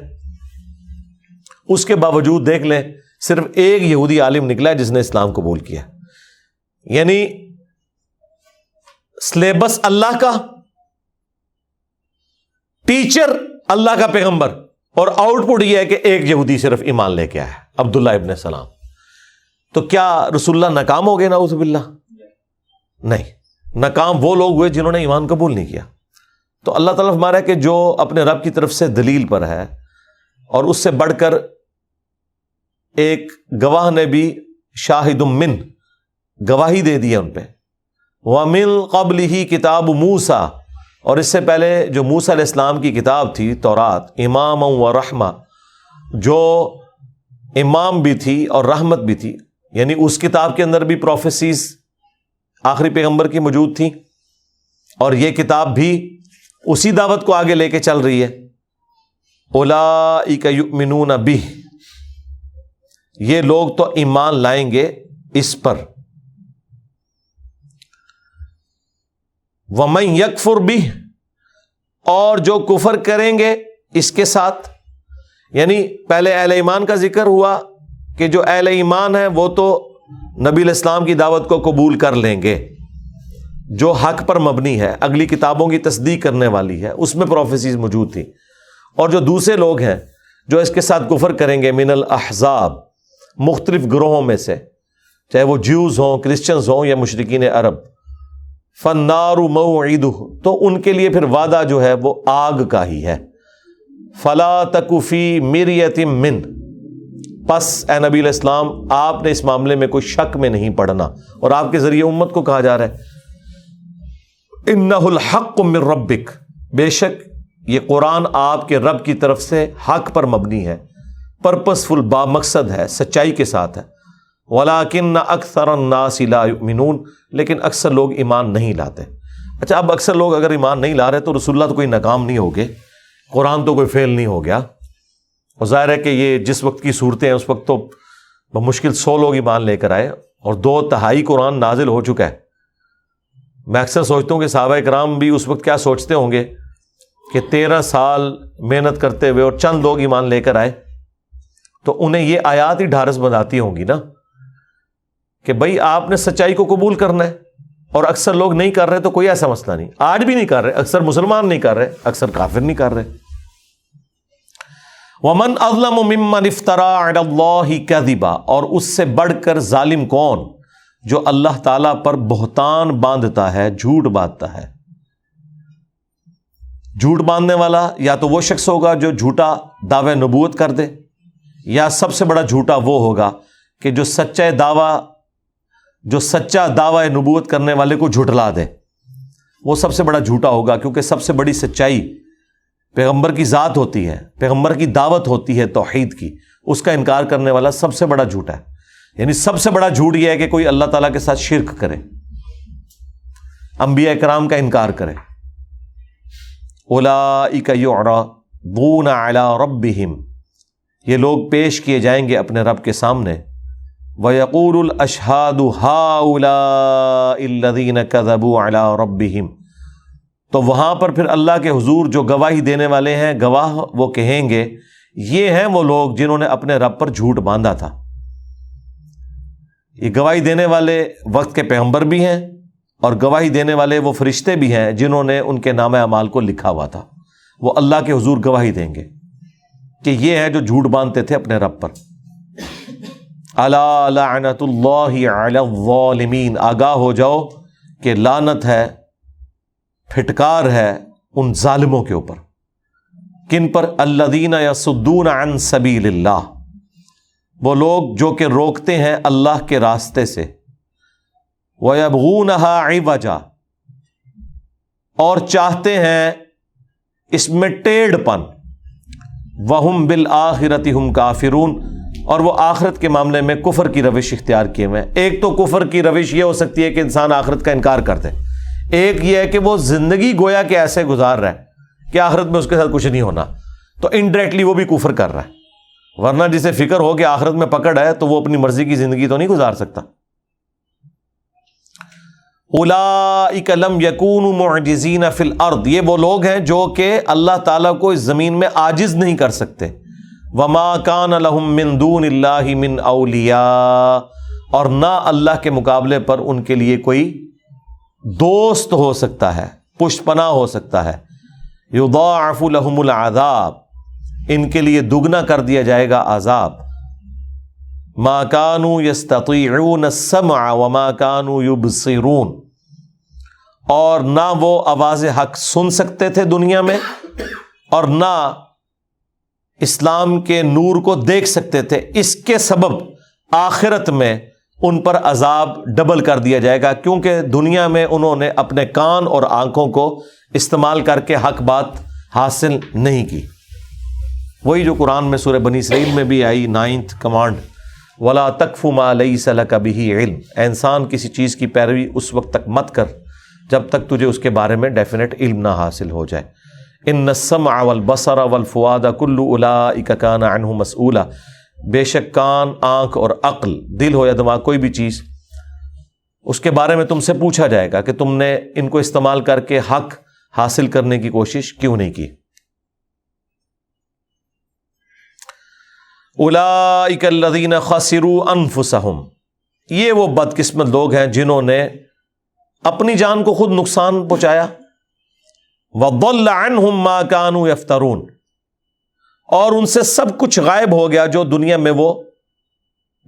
Speaker 1: اس کے باوجود دیکھ لیں صرف ایک یہودی عالم نکلا ہے جس نے اسلام قبول کیا، یعنی سلیبس اللہ کا، ٹیچر اللہ کا پیغمبر، اور آؤٹ پٹ یہ ہے کہ ایک یہودی صرف ایمان لے کے آیا، عبداللہ ابن سلام۔ تو کیا رسول اللہ ناکام ہو گئے؟ نعوذ باللہ، نہیں، ناکام وہ لوگ ہوئے جنہوں نے ایمان قبول نہیں کیا۔ تو اللہ تعالیٰ فرما رہا ہے کہ جو اپنے رب کی طرف سے دلیل پر ہے، اور اس سے بڑھ کر ایک گواہ نے بھی شاہد من گواہی دے دی ہے ان پہ، وَمِن قَبْلِهِ کتاب موسیٰ، اور اس سے پہلے جو موسیٰ علیہ السلام کی کتاب تھی تورات، امام و رحمہ، جو امام بھی تھی اور رحمت بھی تھی، یعنی اس کتاب کے اندر بھی پروفیسیز آخری پیغمبر کی موجود تھی، اور یہ کتاب بھی اسی دعوت کو آگے لے کے چل رہی ہے۔ اولئک یؤمنون بہ، یہ لوگ تو ایمان لائیں گے اس پر۔ وَمَن یکفر بہ، اور جو کفر کریں گے اس کے ساتھ، یعنی پہلے اہل ایمان کا ذکر ہوا کہ جو اہل ایمان ہے وہ تو نبی علیہ السلام کی دعوت کو قبول کر لیں گے، جو حق پر مبنی ہے، اگلی کتابوں کی تصدیق کرنے والی ہے، اس میں پروفیسیز موجود تھی۔ اور جو دوسرے لوگ ہیں جو اس کے ساتھ کفر کریں گے، من الاحزاب، مختلف گروہوں میں سے، چاہے وہ جیوز ہوں، کرسچنز ہوں یا مشرکین عرب، فالنار موعدہ، تو ان کے لیے پھر وعدہ جو ہے وہ آگ کا ہی ہے۔ فلا تک فی مریۃ من، پس اے نبی علیہ السلام آپ نے اس معاملے میں کوئی شک میں نہیں پڑنا، اور آپ کے ذریعے امت کو کہا جا رہا ہے انہ الحق من ربک، بے شک یہ قرآن آپ کے رب کی طرف سے حق پر مبنی ہے، پرپسفل، با مقصد ہے، سچائی کے ساتھ ہے. وَلَٰكِنَّ أَكْثَرَ النَّاسِ لَا يُؤْمِنُونَ، لیکن اکثر لوگ ایمان نہیں لاتے. اچھا، اب اکثر لوگ اگر ایمان نہیں لا رہے تو رسول اللہ تو کوئی ناکام نہیں ہو گئے، قرآن تو کوئی فیل نہیں ہو گیا. اور ظاہر ہے کہ یہ جس وقت کی صورتیں ہیں اس وقت تو بمشکل 100 لوگ ایمان لے کر آئے اور 2/3 قرآن نازل ہو چکا ہے. میں اکثر سوچتا ہوں کہ صحابہ کرام بھی اس وقت کیا سوچتے ہوں گے کہ 13 سال محنت کرتے ہوئے اور چند لوگ ایمان لے کر آئے تو انہیں یہ آیات ہی ڈھارس بناتی ہوں گی نا کہ بھائی آپ نے سچائی کو قبول کرنا ہے. اور اکثر لوگ نہیں کر رہے تو کوئی ایسا مسئلہ نہیں، آج بھی نہیں کر رہے، اکثر مسلمان نہیں کر رہے، اکثر کافر نہیں کر رہے. وَمَنْ أَظْلَمُ مِمَّنِ افْتَرَىٰ عَلَى اللَّهِ كَذِبًا، اور اس سے بڑھ کر ظالم کون جو اللہ تعالیٰ پر بہتان باندھتا ہے، جھوٹ باندھتا ہے. جھوٹ باندھنے والا یا تو وہ شخص ہوگا جو جھوٹا دعوی نبوت کر دے، یا سب سے بڑا جھوٹا وہ ہوگا کہ جو سچا دعوی نبوت کرنے والے کو جھٹلا دے. وہ سب سے بڑا جھوٹا ہوگا، کیونکہ سب سے بڑی سچائی پیغمبر کی ذات ہوتی ہے، پیغمبر کی دعوت ہوتی ہے توحید کی. اس کا انکار کرنے والا سب سے بڑا جھوٹا ہے. یعنی سب سے بڑا جھوٹ یہ ہے کہ کوئی اللہ تعالیٰ کے ساتھ شرک کرے، انبیاء کرام کا انکار کرے. اولئک یعرضون علی ربہم، یہ لوگ پیش کیے جائیں گے اپنے رب کے سامنے. وَيَقُولُ الْأَشْهَادُ هَٰؤُلَاءِ الَّذِينَ كَذَبُوا عَلَىٰ رَبِّهِمْ، تو وہاں پر پھر اللہ کے حضور جو گواہی دینے والے ہیں، گواہ وہ کہیں گے یہ ہیں وہ لوگ جنہوں نے اپنے رب پر جھوٹ باندھا تھا. یہ گواہی دینے والے وقت کے پیغمبر بھی ہیں اور گواہی دینے والے وہ فرشتے بھی ہیں جنہوں نے ان کے نامہ اعمال کو لکھا ہوا تھا. وہ اللہ کے حضور گواہی دیں گے کہ یہ ہیں جو جھوٹ باندھتے تھے اپنے رب پر. الا لعنت اللہ علی الظالمین، آگاہ ہو جاؤ کہ لعنت ہے، پھٹکار ہے ان ظالموں کے اوپر. کن پر؟ الذین یصدون عن سبیل اللہ، وہ لوگ جو کہ روکتے ہیں اللہ کے راستے سے. وَيَبْغُونَهَا عِوَجًا، اور چاہتے ہیں اس میں ٹیڑھ پن. وَهُمْ بِالْآخِرَةِ هُمْ كَافِرُونَ، اور وہ آخرت کے معاملے میں کفر کی روش اختیار کیے ہوئے ہیں. ایک تو کفر کی روش یہ ہو سکتی ہے کہ انسان آخرت کا انکار کر دے، ایک یہ ہے کہ وہ زندگی گویا کہ ایسے گزار رہا ہے کہ آخرت میں اس کے ساتھ کچھ نہیں ہونا، تو انڈائریکٹلی وہ بھی کفر کر رہا ہے. ورنہ جسے فکر ہو کہ آخرت میں پکڑ ہے تو وہ اپنی مرضی کی زندگی تو نہیں گزار سکتا. اولئک لم یکونوا معجزین فی الارض، یہ وہ لوگ ہیں جو کہ اللہ تعالیٰ کو اس زمین میں عاجز نہیں کر سکتے. وما کان لہم من دون اللہ من اولیاء، اور نہ اللہ کے مقابلے پر ان کے لیے کوئی دوست ہو سکتا ہے، پشت پناہ ہو سکتا ہے. یضاعف لہم العذاب، ان کے لیے دگنا کر دیا جائے گا عذاب. ما کانوا یستطیعون السمع وما کانوا یبصرون، اور نہ وہ آواز حق سن سکتے تھے دنیا میں اور نہ اسلام کے نور کو دیکھ سکتے تھے. اس کے سبب آخرت میں ان پر عذاب ڈبل کر دیا جائے گا، کیونکہ دنیا میں انہوں نے اپنے کان اور آنکھوں کو استعمال کر کے حق بات حاصل نہیں کی. وہی جو قرآن میں سورہ بنی اسرائیل میں بھی آئی 9th کمانڈ، وَلَا تَقْفُ مَا لَيْسَ لَكَ بِهِ عِلْم، اے انسان کسی چیز کی پیروی اس وقت تک مت کر جب تک تجھے اس کے بارے میں ڈیفینیٹ علم نہ حاصل ہو جائے. ان السمع والبصر والفؤاد كل اولئک کان عنہ مسئولا، بے شک کان، آنکھ اور عقل، دل ہو یا دماغ، کوئی بھی چیز، اس کے بارے میں تم سے پوچھا جائے گا کہ تم نے ان کو استعمال کر کے حق حاصل کرنے کی کوشش کیوں نہیں کی. اولئک الذین خسروا انفسہم، یہ وہ بدقسمت لوگ ہیں جنہوں نے اپنی جان کو خود نقصان پہنچایا. وَضَلَّ عَنْهُمْ مَا كَانُوا يَفْتَرُونَ، اور ان سے سب کچھ غائب ہو گیا جو دنیا میں وہ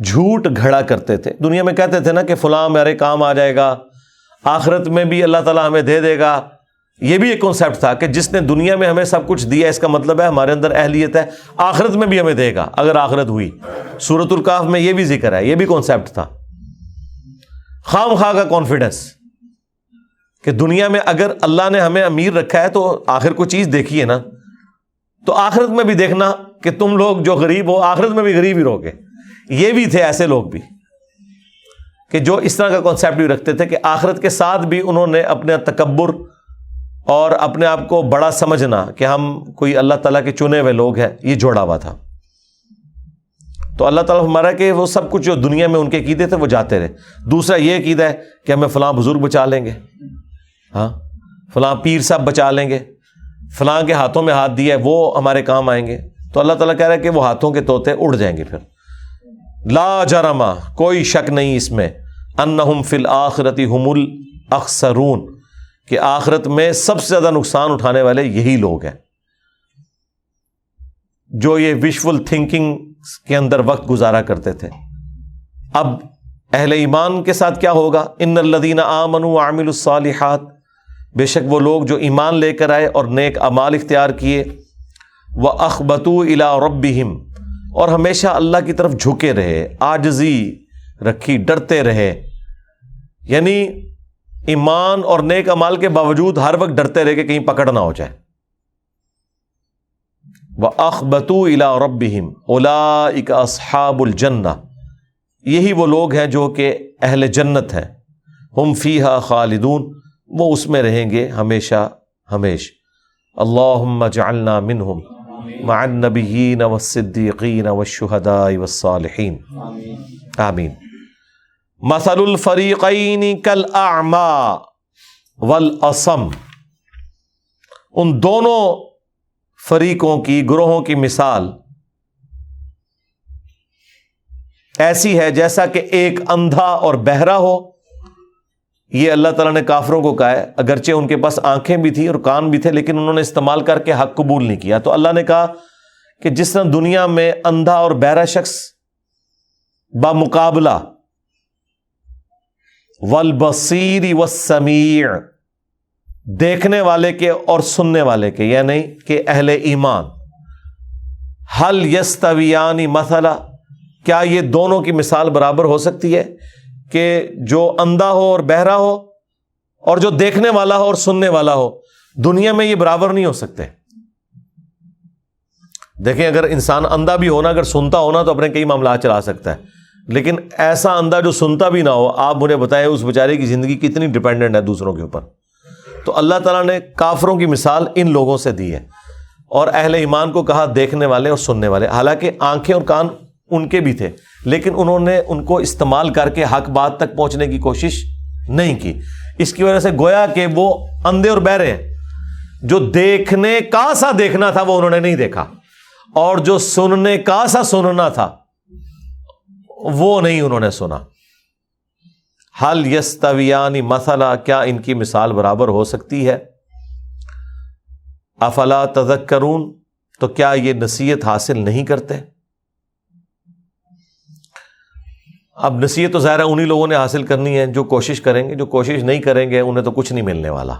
Speaker 1: جھوٹ گھڑا کرتے تھے. دنیا میں کہتے تھے نا کہ فلاں میرے کام آ جائے گا، آخرت میں بھی اللہ تعالیٰ ہمیں دے دے گا. یہ بھی ایک کنسیپٹ تھا کہ جس نے دنیا میں ہمیں سب کچھ دیا، اس کا مطلب ہے ہمارے اندر اہلیت ہے، آخرت میں بھی ہمیں دے گا اگر آخرت ہوئی. سورۃ الکہف میں یہ بھی ذکر ہے، یہ بھی کنسیپٹ تھا. خام خواہ کا کانفیڈنس کہ دنیا میں اگر اللہ نے ہمیں امیر رکھا ہے تو آخر کوئی چیز دیکھی ہے نا، تو آخرت میں بھی دیکھنا کہ تم لوگ جو غریب ہو آخرت میں بھی غریب ہی رہو گے. یہ بھی تھے ایسے لوگ بھی کہ جو اس طرح کا کانسیپٹ بھی رکھتے تھے کہ آخرت کے ساتھ بھی انہوں نے اپنے تکبر اور اپنے آپ کو بڑا سمجھنا کہ ہم کوئی اللہ تعالیٰ کے چنے ہوئے لوگ ہیں یہ جوڑا ہوا تھا. تو اللہ تعالیٰ ہمارا کہ وہ سب کچھ جو دنیا میں ان کے عقیدے تھے وہ جاتے رہے. دوسرا یہ عقیدہ ہے کہ ہمیں فلاں بزرگ بچا لیں گے, ہاں فلاں پیر صاحب بچا لیں گے, فلاں کے ہاتھوں میں ہاتھ دیا ہے وہ ہمارے کام آئیں گے. تو اللہ تعالیٰ کہہ رہا ہے کہ وہ ہاتھوں کے طوطے اڑ جائیں گے. پھر لا جرما, کوئی شک نہیں اس میں, انہم فی الآخرۃ ہم الاخسرون, کہ آخرت میں سب سے زیادہ نقصان اٹھانے والے یہی لوگ ہیں جو یہ وشفل تھنکنگ کے اندر وقت گزارا کرتے تھے. اب اہل ایمان کے ساتھ کیا ہوگا؟ ان الذین آمنوا وعملوا الصالحات, بے شک وہ لوگ جو ایمان لے کر آئے اور نیک اعمال اختیار کیے, وَأَخْبَتُوا إِلَىٰ رَبِّهِمْ, اور ہمیشہ اللہ کی طرف جھکے رہے, عاجزی رکھی, ڈرتے رہے. یعنی ایمان اور نیک اعمال کے باوجود ہر وقت ڈرتے رہے کہ کہیں پکڑ نہ ہو جائے. وَأَخْبَتُوا إِلَىٰ رَبِّهِمْ أُولَٰئِكَ أَصْحَابُ الْجَنَّةِ, یہی وہ لوگ ہیں جو کہ اہل جنت ہیں. ہم فیہا خالدون, وہ اس میں رہیں گے ہمیشہ ہمیش. اللہم اجعلنا منہم مع النبیین والصدیقین والشہداء والصالحین, آمین. مثل الفریقین کالاعمی والاصم, ان دونوں فریقوں کی, گروہوں کی مثال ایسی ہے جیسا کہ ایک اندھا اور بہرا ہو. یہ اللہ تعالیٰ نے کافروں کو کہا ہے, اگرچہ ان کے پاس آنکھیں بھی تھیں اور کان بھی تھے لیکن انہوں نے استعمال کر کے حق قبول نہیں کیا. تو اللہ نے کہا کہ جس طرح دنیا میں اندھا اور بہرا شخص بمقابلہ والبصیر والسمیع, دیکھنے والے کے اور سننے والے کے, یعنی کہ اہل ایمان, حل یستویان مثلا, کیا یہ دونوں کی مثال برابر ہو سکتی ہے کہ جو اندھا ہو اور بہرا ہو اور جو دیکھنے والا ہو اور سننے والا ہو؟ دنیا میں یہ برابر نہیں ہو سکتے. دیکھیں اگر انسان اندھا بھی ہونا, اگر سنتا ہونا تو اپنے کئی معاملات چلا سکتا ہے, لیکن ایسا اندھا جو سنتا بھی نہ ہو, آپ مجھے بتائیں اس بیچارے کی زندگی کتنی ڈیپینڈنٹ ہے دوسروں کے اوپر. تو اللہ تعالیٰ نے کافروں کی مثال ان لوگوں سے دی ہے اور اہل ایمان کو کہا دیکھنے والے اور سننے والے. حالانکہ آنکھیں اور کان ان کے بھی تھے لیکن انہوں نے ان کو استعمال کر کے حق بات تک پہنچنے کی کوشش نہیں کی. اس کی وجہ سے گویا کہ وہ اندھے اور بہرے ہیں. جو دیکھنے کا سا دیکھنا تھا وہ انہوں نے نہیں دیکھا, اور جو سننے کا سا سننا تھا وہ نہیں انہوں نے سنا. حل یستویان مثلا, کیا ان کی مثال برابر ہو سکتی ہے؟ افلا تذکرون, تو کیا یہ نصیحت حاصل نہیں کرتے؟ اب نصیحت تو ظاہر ہے انہی لوگوں نے حاصل کرنی ہے جو کوشش کریں گے, جو کوشش نہیں کریں گے انہیں تو کچھ نہیں ملنے والا.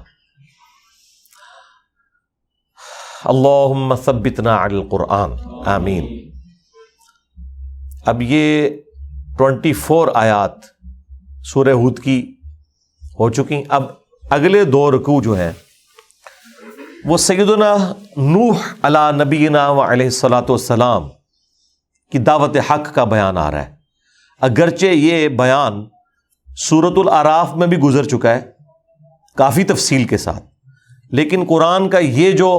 Speaker 1: اللہم ثبتنا علی القرآن, آمین. اب یہ 24 آیات سورہ ہود کی ہو چکی. اب اگلے 2 رکوع جو ہیں وہ سیدنا نوح علی نبینا وعلیہ الصلاۃ والسلام کی دعوت حق کا بیان آ رہا ہے. اگرچہ یہ بیان سورۃ الاعراف میں بھی گزر چکا ہے کافی تفصیل کے ساتھ, لیکن قرآن کا یہ جو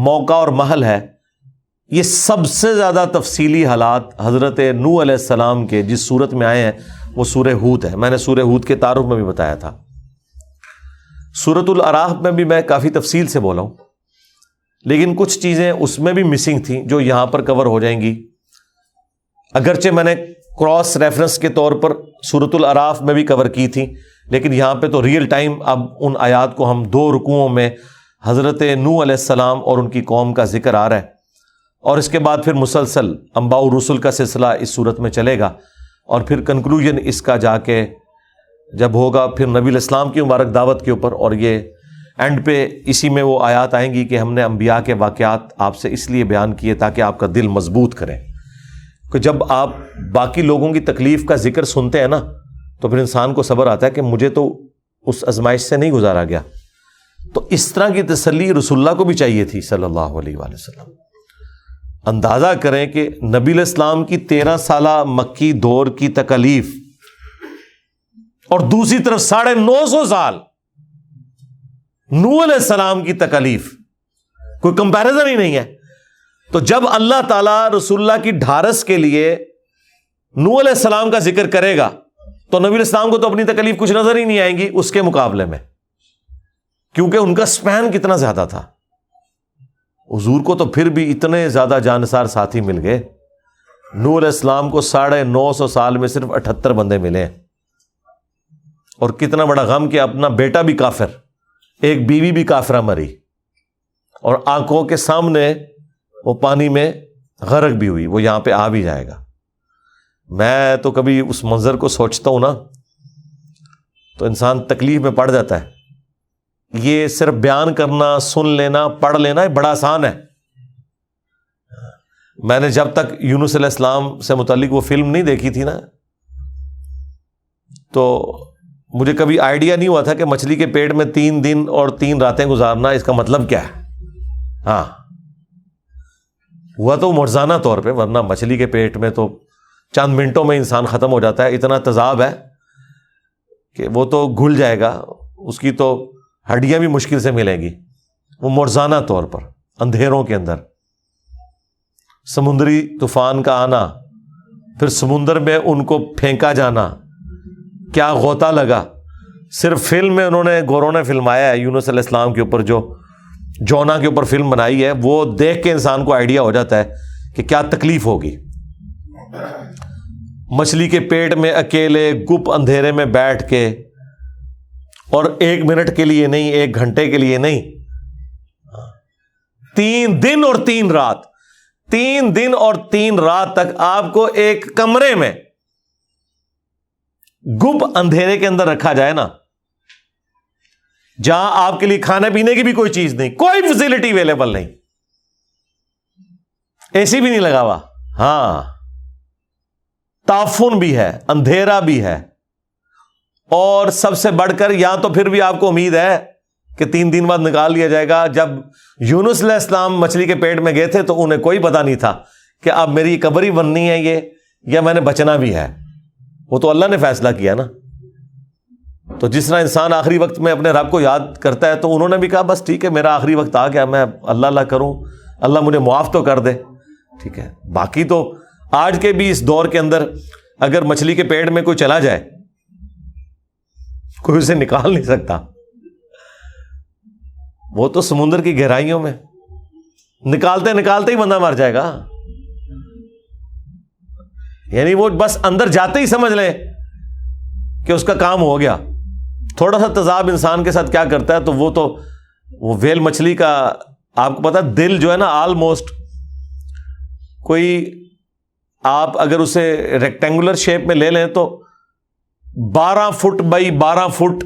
Speaker 1: موقع اور محل ہے, یہ سب سے زیادہ تفصیلی حالات حضرت نوح علیہ السلام کے جس صورت میں آئے ہیں وہ سورہ ہود ہے. میں نے سورہ ہود کے تعارف میں بھی بتایا تھا. سورۃ الاعراف میں بھی میں کافی تفصیل سے بولا ہوں, لیکن کچھ چیزیں اس میں بھی مسنگ تھیں جو یہاں پر کور ہو جائیں گی. اگرچہ میں نے کراس ریفرنس کے طور پر سورۃ الاعراف میں بھی کور کی تھی, لیکن یہاں پہ تو ریئل ٹائم اب ان آیات کو ہم 2 رکوعوں میں حضرت نوح علیہ السلام اور ان کی قوم کا ذکر آ رہا ہے, اور اس کے بعد پھر مسلسل انباء و رسل کا سلسلہ اس صورت میں چلے گا, اور پھر کنکلوژن اس کا جا کے جب ہوگا پھر نبی علیہ السلام کی مبارک دعوت کے اوپر, اور یہ اینڈ پہ اسی میں وہ آیات آئیں گی کہ ہم نے انبیاء کے واقعات آپ سے اس لیے بیان کیے تاکہ آپ کا دل مضبوط کریں. کہ جب آپ باقی لوگوں کی تکلیف کا ذکر سنتے ہیں نا تو پھر انسان کو صبر آتا ہے کہ مجھے تو اس آزمائش سے نہیں گزارا گیا. تو اس طرح کی تسلی رسول اللہ کو بھی چاہیے تھی صلی اللہ علیہ وآلہ وسلم. اندازہ کریں کہ نبی علیہ السلام کی 13 سالہ مکی دور کی تکلیف اور دوسری طرف 950 سال نوح علیہ السلام کی تکلیف، کوئی کمپیریزن ہی نہیں ہے۔ تو جب اللہ تعالیٰ رسول اللہ کی ڈھارس کے لیے نوح علیہ السلام کا ذکر کرے گا تو نبی علیہ السلام کو تو اپنی تکلیف کچھ نظر ہی نہیں آئیں گی اس کے مقابلے میں، کیونکہ ان کا سپین کتنا زیادہ تھا۔ حضور کو تو پھر بھی اتنے زیادہ جانسار ساتھی مل گئے۔ نوح علیہ السلام کو 950 سال میں صرف 78 بندے ملے ہیں، اور کتنا بڑا غم کہ اپنا بیٹا بھی کافر، ایک بیوی بھی کافرہ مری، اور آنکھوں کے سامنے وہ پانی میں غرق بھی ہوئی۔ وہ یہاں پہ آ بھی جائے گا۔ میں تو کبھی اس منظر کو سوچتا ہوں نا تو انسان تکلیف میں پڑ جاتا ہے۔ یہ صرف بیان کرنا، سن لینا، پڑھ لینا بڑا آسان ہے۔ میں نے جب تک یونس علیہ السلام سے متعلق وہ فلم نہیں دیکھی تھی نا تو مجھے کبھی آئیڈیا نہیں ہوا تھا کہ مچھلی کے پیٹ میں 3 دن اور 3 راتیں گزارنا اس کا مطلب کیا ہے۔ ہاں ہوا تو معجزانہ طور پہ، ورنہ مچھلی کے پیٹ میں تو چند منٹوں میں انسان ختم ہو جاتا ہے، اتنا تذاب ہے کہ وہ تو گھل جائے گا، اس کی تو ہڈیاں بھی مشکل سے ملیں گی۔ وہ معجزانہ طور پر اندھیروں کے اندر سمندری طوفان کا آنا، پھر سمندر میں ان کو پھینکا جانا، کیا غوطہ لگا۔ صرف فلم میں انہوں نے گوروں نے فلمایا ہے یونس علیہ السلام کے اوپر، جو جونا کے اوپر فلم بنائی ہے، وہ دیکھ کے انسان کو آئیڈیا ہو جاتا ہے کہ کیا تکلیف ہوگی۔ مچھلی کے پیٹ میں اکیلے گپ اندھیرے میں بیٹھ کے، اور 1 منٹ کے لیے نہیں، 1 گھنٹے کے لیے نہیں، 3 دن اور 3 رات، 3 دن اور 3 رات تک آپ کو ایک کمرے میں گپ اندھیرے کے اندر رکھا جائے نا، جہاں آپ کے لیے کھانے پینے کی بھی کوئی چیز نہیں، کوئی فیسلٹی اویلیبل نہیں، اے سی بھی نہیں لگا ہوا، ہاں تعفن بھی ہے، اندھیرا بھی ہے، اور سب سے بڑھ کر یہاں تو پھر بھی آپ کو امید ہے کہ 3 دن بعد نکال لیا جائے گا۔ جب یونس علیہ السلام مچھلی کے پیٹ میں گئے تھے تو انہیں کوئی پتا نہیں تھا کہ اب میری قبر ہی بننی ہے یہ، یا میں نے بچنا بھی ہے، وہ تو اللہ نے فیصلہ کیا نا۔ تو جس طرح انسان آخری وقت میں اپنے رب کو یاد کرتا ہے، تو انہوں نے بھی کہا بس ٹھیک ہے میرا آخری وقت آ گیا، میں اللہ اللہ کروں، اللہ مجھے معاف تو کر دے، ٹھیک ہے۔ باقی تو آج کے بھی اس دور کے اندر اگر مچھلی کے پیٹ میں کوئی چلا جائے، کوئی اسے نکال نہیں سکتا، وہ تو سمندر کی گہرائیوں میں نکالتے نکالتے ہی بندہ مر جائے گا۔ یعنی وہ بس اندر جاتے ہی سمجھ لیں کہ اس کا کام ہو گیا۔ تھوڑا سا تذاب انسان کے ساتھ کیا کرتا ہے، تو وہ ویل مچھلی کا آپ کو پتا دل جو ہے نا، آلموسٹ کوئی آپ اگر اسے ریکٹینگولر شیپ میں لے لیں تو 12 فٹ بائی 12 فٹ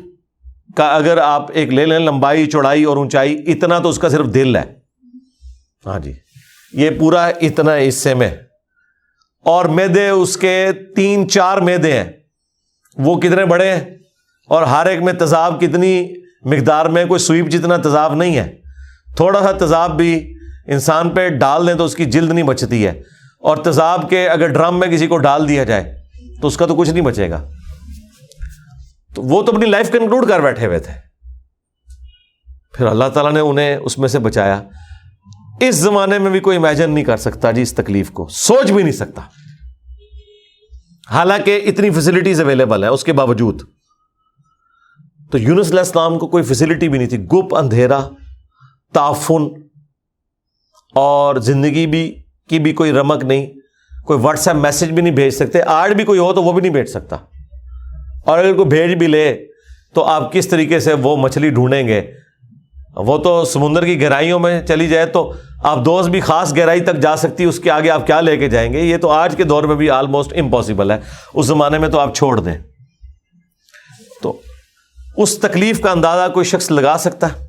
Speaker 1: کا اگر آپ ایک لے لیں، لمبائی چوڑائی اور اونچائی، اتنا تو اس کا صرف دل ہے۔ ہاں جی، یہ پورا اتنا حصے میں، اور میدے اس کے 3-4 میدے ہیں، وہ کتنے بڑے ہیں، اور ہر ایک میں تذاب کتنی مقدار میں، کوئی سوئپ جتنا تذاب نہیں ہے۔ تھوڑا سا تذاب بھی انسان پہ ڈال دیں تو اس کی جلد نہیں بچتی ہے، اور تذاب کے اگر ڈرم میں کسی کو ڈال دیا جائے تو اس کا تو کچھ نہیں بچے گا۔ تو وہ تو اپنی لائف کنکلوڈ کر بیٹھے ہوئے تھے، پھر اللہ تعالیٰ نے انہیں اس میں سے بچایا۔ اس زمانے میں بھی کوئی امیجن نہیں کر سکتا جی، اس تکلیف کو سوچ بھی نہیں سکتا، حالانکہ اتنی فیسلٹیز اویلیبل ہیں اس کے باوجود۔ تو یونس علیہ السلام کو کوئی فیسلٹی بھی نہیں تھی، گپ اندھیرا، تعفن، اور زندگی کی بھی کوئی رمق نہیں، کوئی واٹس ایپ میسج بھی نہیں بھیج سکتے۔ آج بھی کوئی ہو تو وہ بھی نہیں بھیج سکتا، اور اگر کوئی بھیج بھی لے تو آپ کس طریقے سے وہ مچھلی ڈھونڈیں گے؟ وہ تو سمندر کی گہرائیوں میں چلی جائے تو آپ دوست بھی خاص گہرائی تک جا سکتی، اس کے آگے آپ کیا لے کے جائیں گے؟ یہ تو آج کے دور میں بھی آلموسٹ امپاسبل ہے، اس زمانے میں تو آپ چھوڑ دیں۔ تو اس تکلیف کا اندازہ کوئی شخص لگا سکتا ہے؟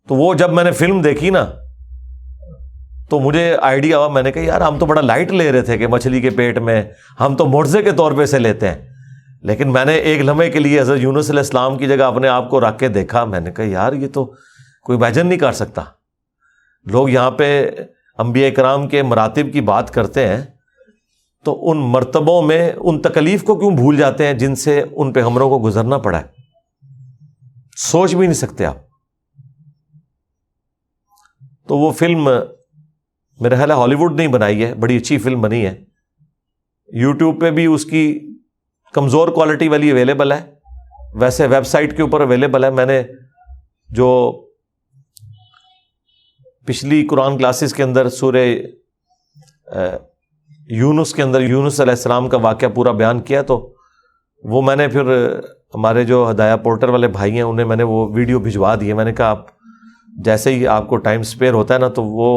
Speaker 1: تو وہ جب میں نے فلم دیکھی نا تو مجھے آئیڈیا ہوا، میں نے کہا یار ہم تو بڑا لائٹ لے رہے تھے کہ مچھلی کے پیٹ میں، ہم تو معجزے کے طور پہ سے لیتے ہیں، لیکن میں نے ایک لمحے کے لیے حضرت یونس علیہ السلام کی جگہ اپنے آپ کو رکھ کے دیکھا، میں نے کہا یار یہ تو کوئی امیجن نہیں کر سکتا۔ لوگ یہاں پہ انبیاء کرام کے مراتب کی بات کرتے ہیں تو ان مرتبوں میں ان تکلیف کو کیوں بھول جاتے ہیں جن سے ان پیغمبروں کو گزرنا پڑا ہے؟ سوچ بھی نہیں سکتے آپ. تو وہ فلم میرا خیال ہے ہالی ووڈ نہیں بنائی ہے، بڑی اچھی فلم بنی ہے. یوٹیوب پہ بھی اس کی کمزور کوالٹی والی اویلیبل ہے، ویسے ویب سائٹ کے اوپر اویلیبل ہے. میں نے جو پچھلی قرآن کلاسز کے اندر سورہ یونس کے اندر یونس علیہ السلام کا واقعہ پورا بیان کیا، تو وہ میں نے پھر ہمارے جو ہدایہ پورٹل والے بھائی ہیں انہیں میں نے وہ ویڈیو بھجوا دیے. میں نے کہا آپ جیسے ہی آپ کو ٹائم اسپیئر ہوتا ہے نا تو وہ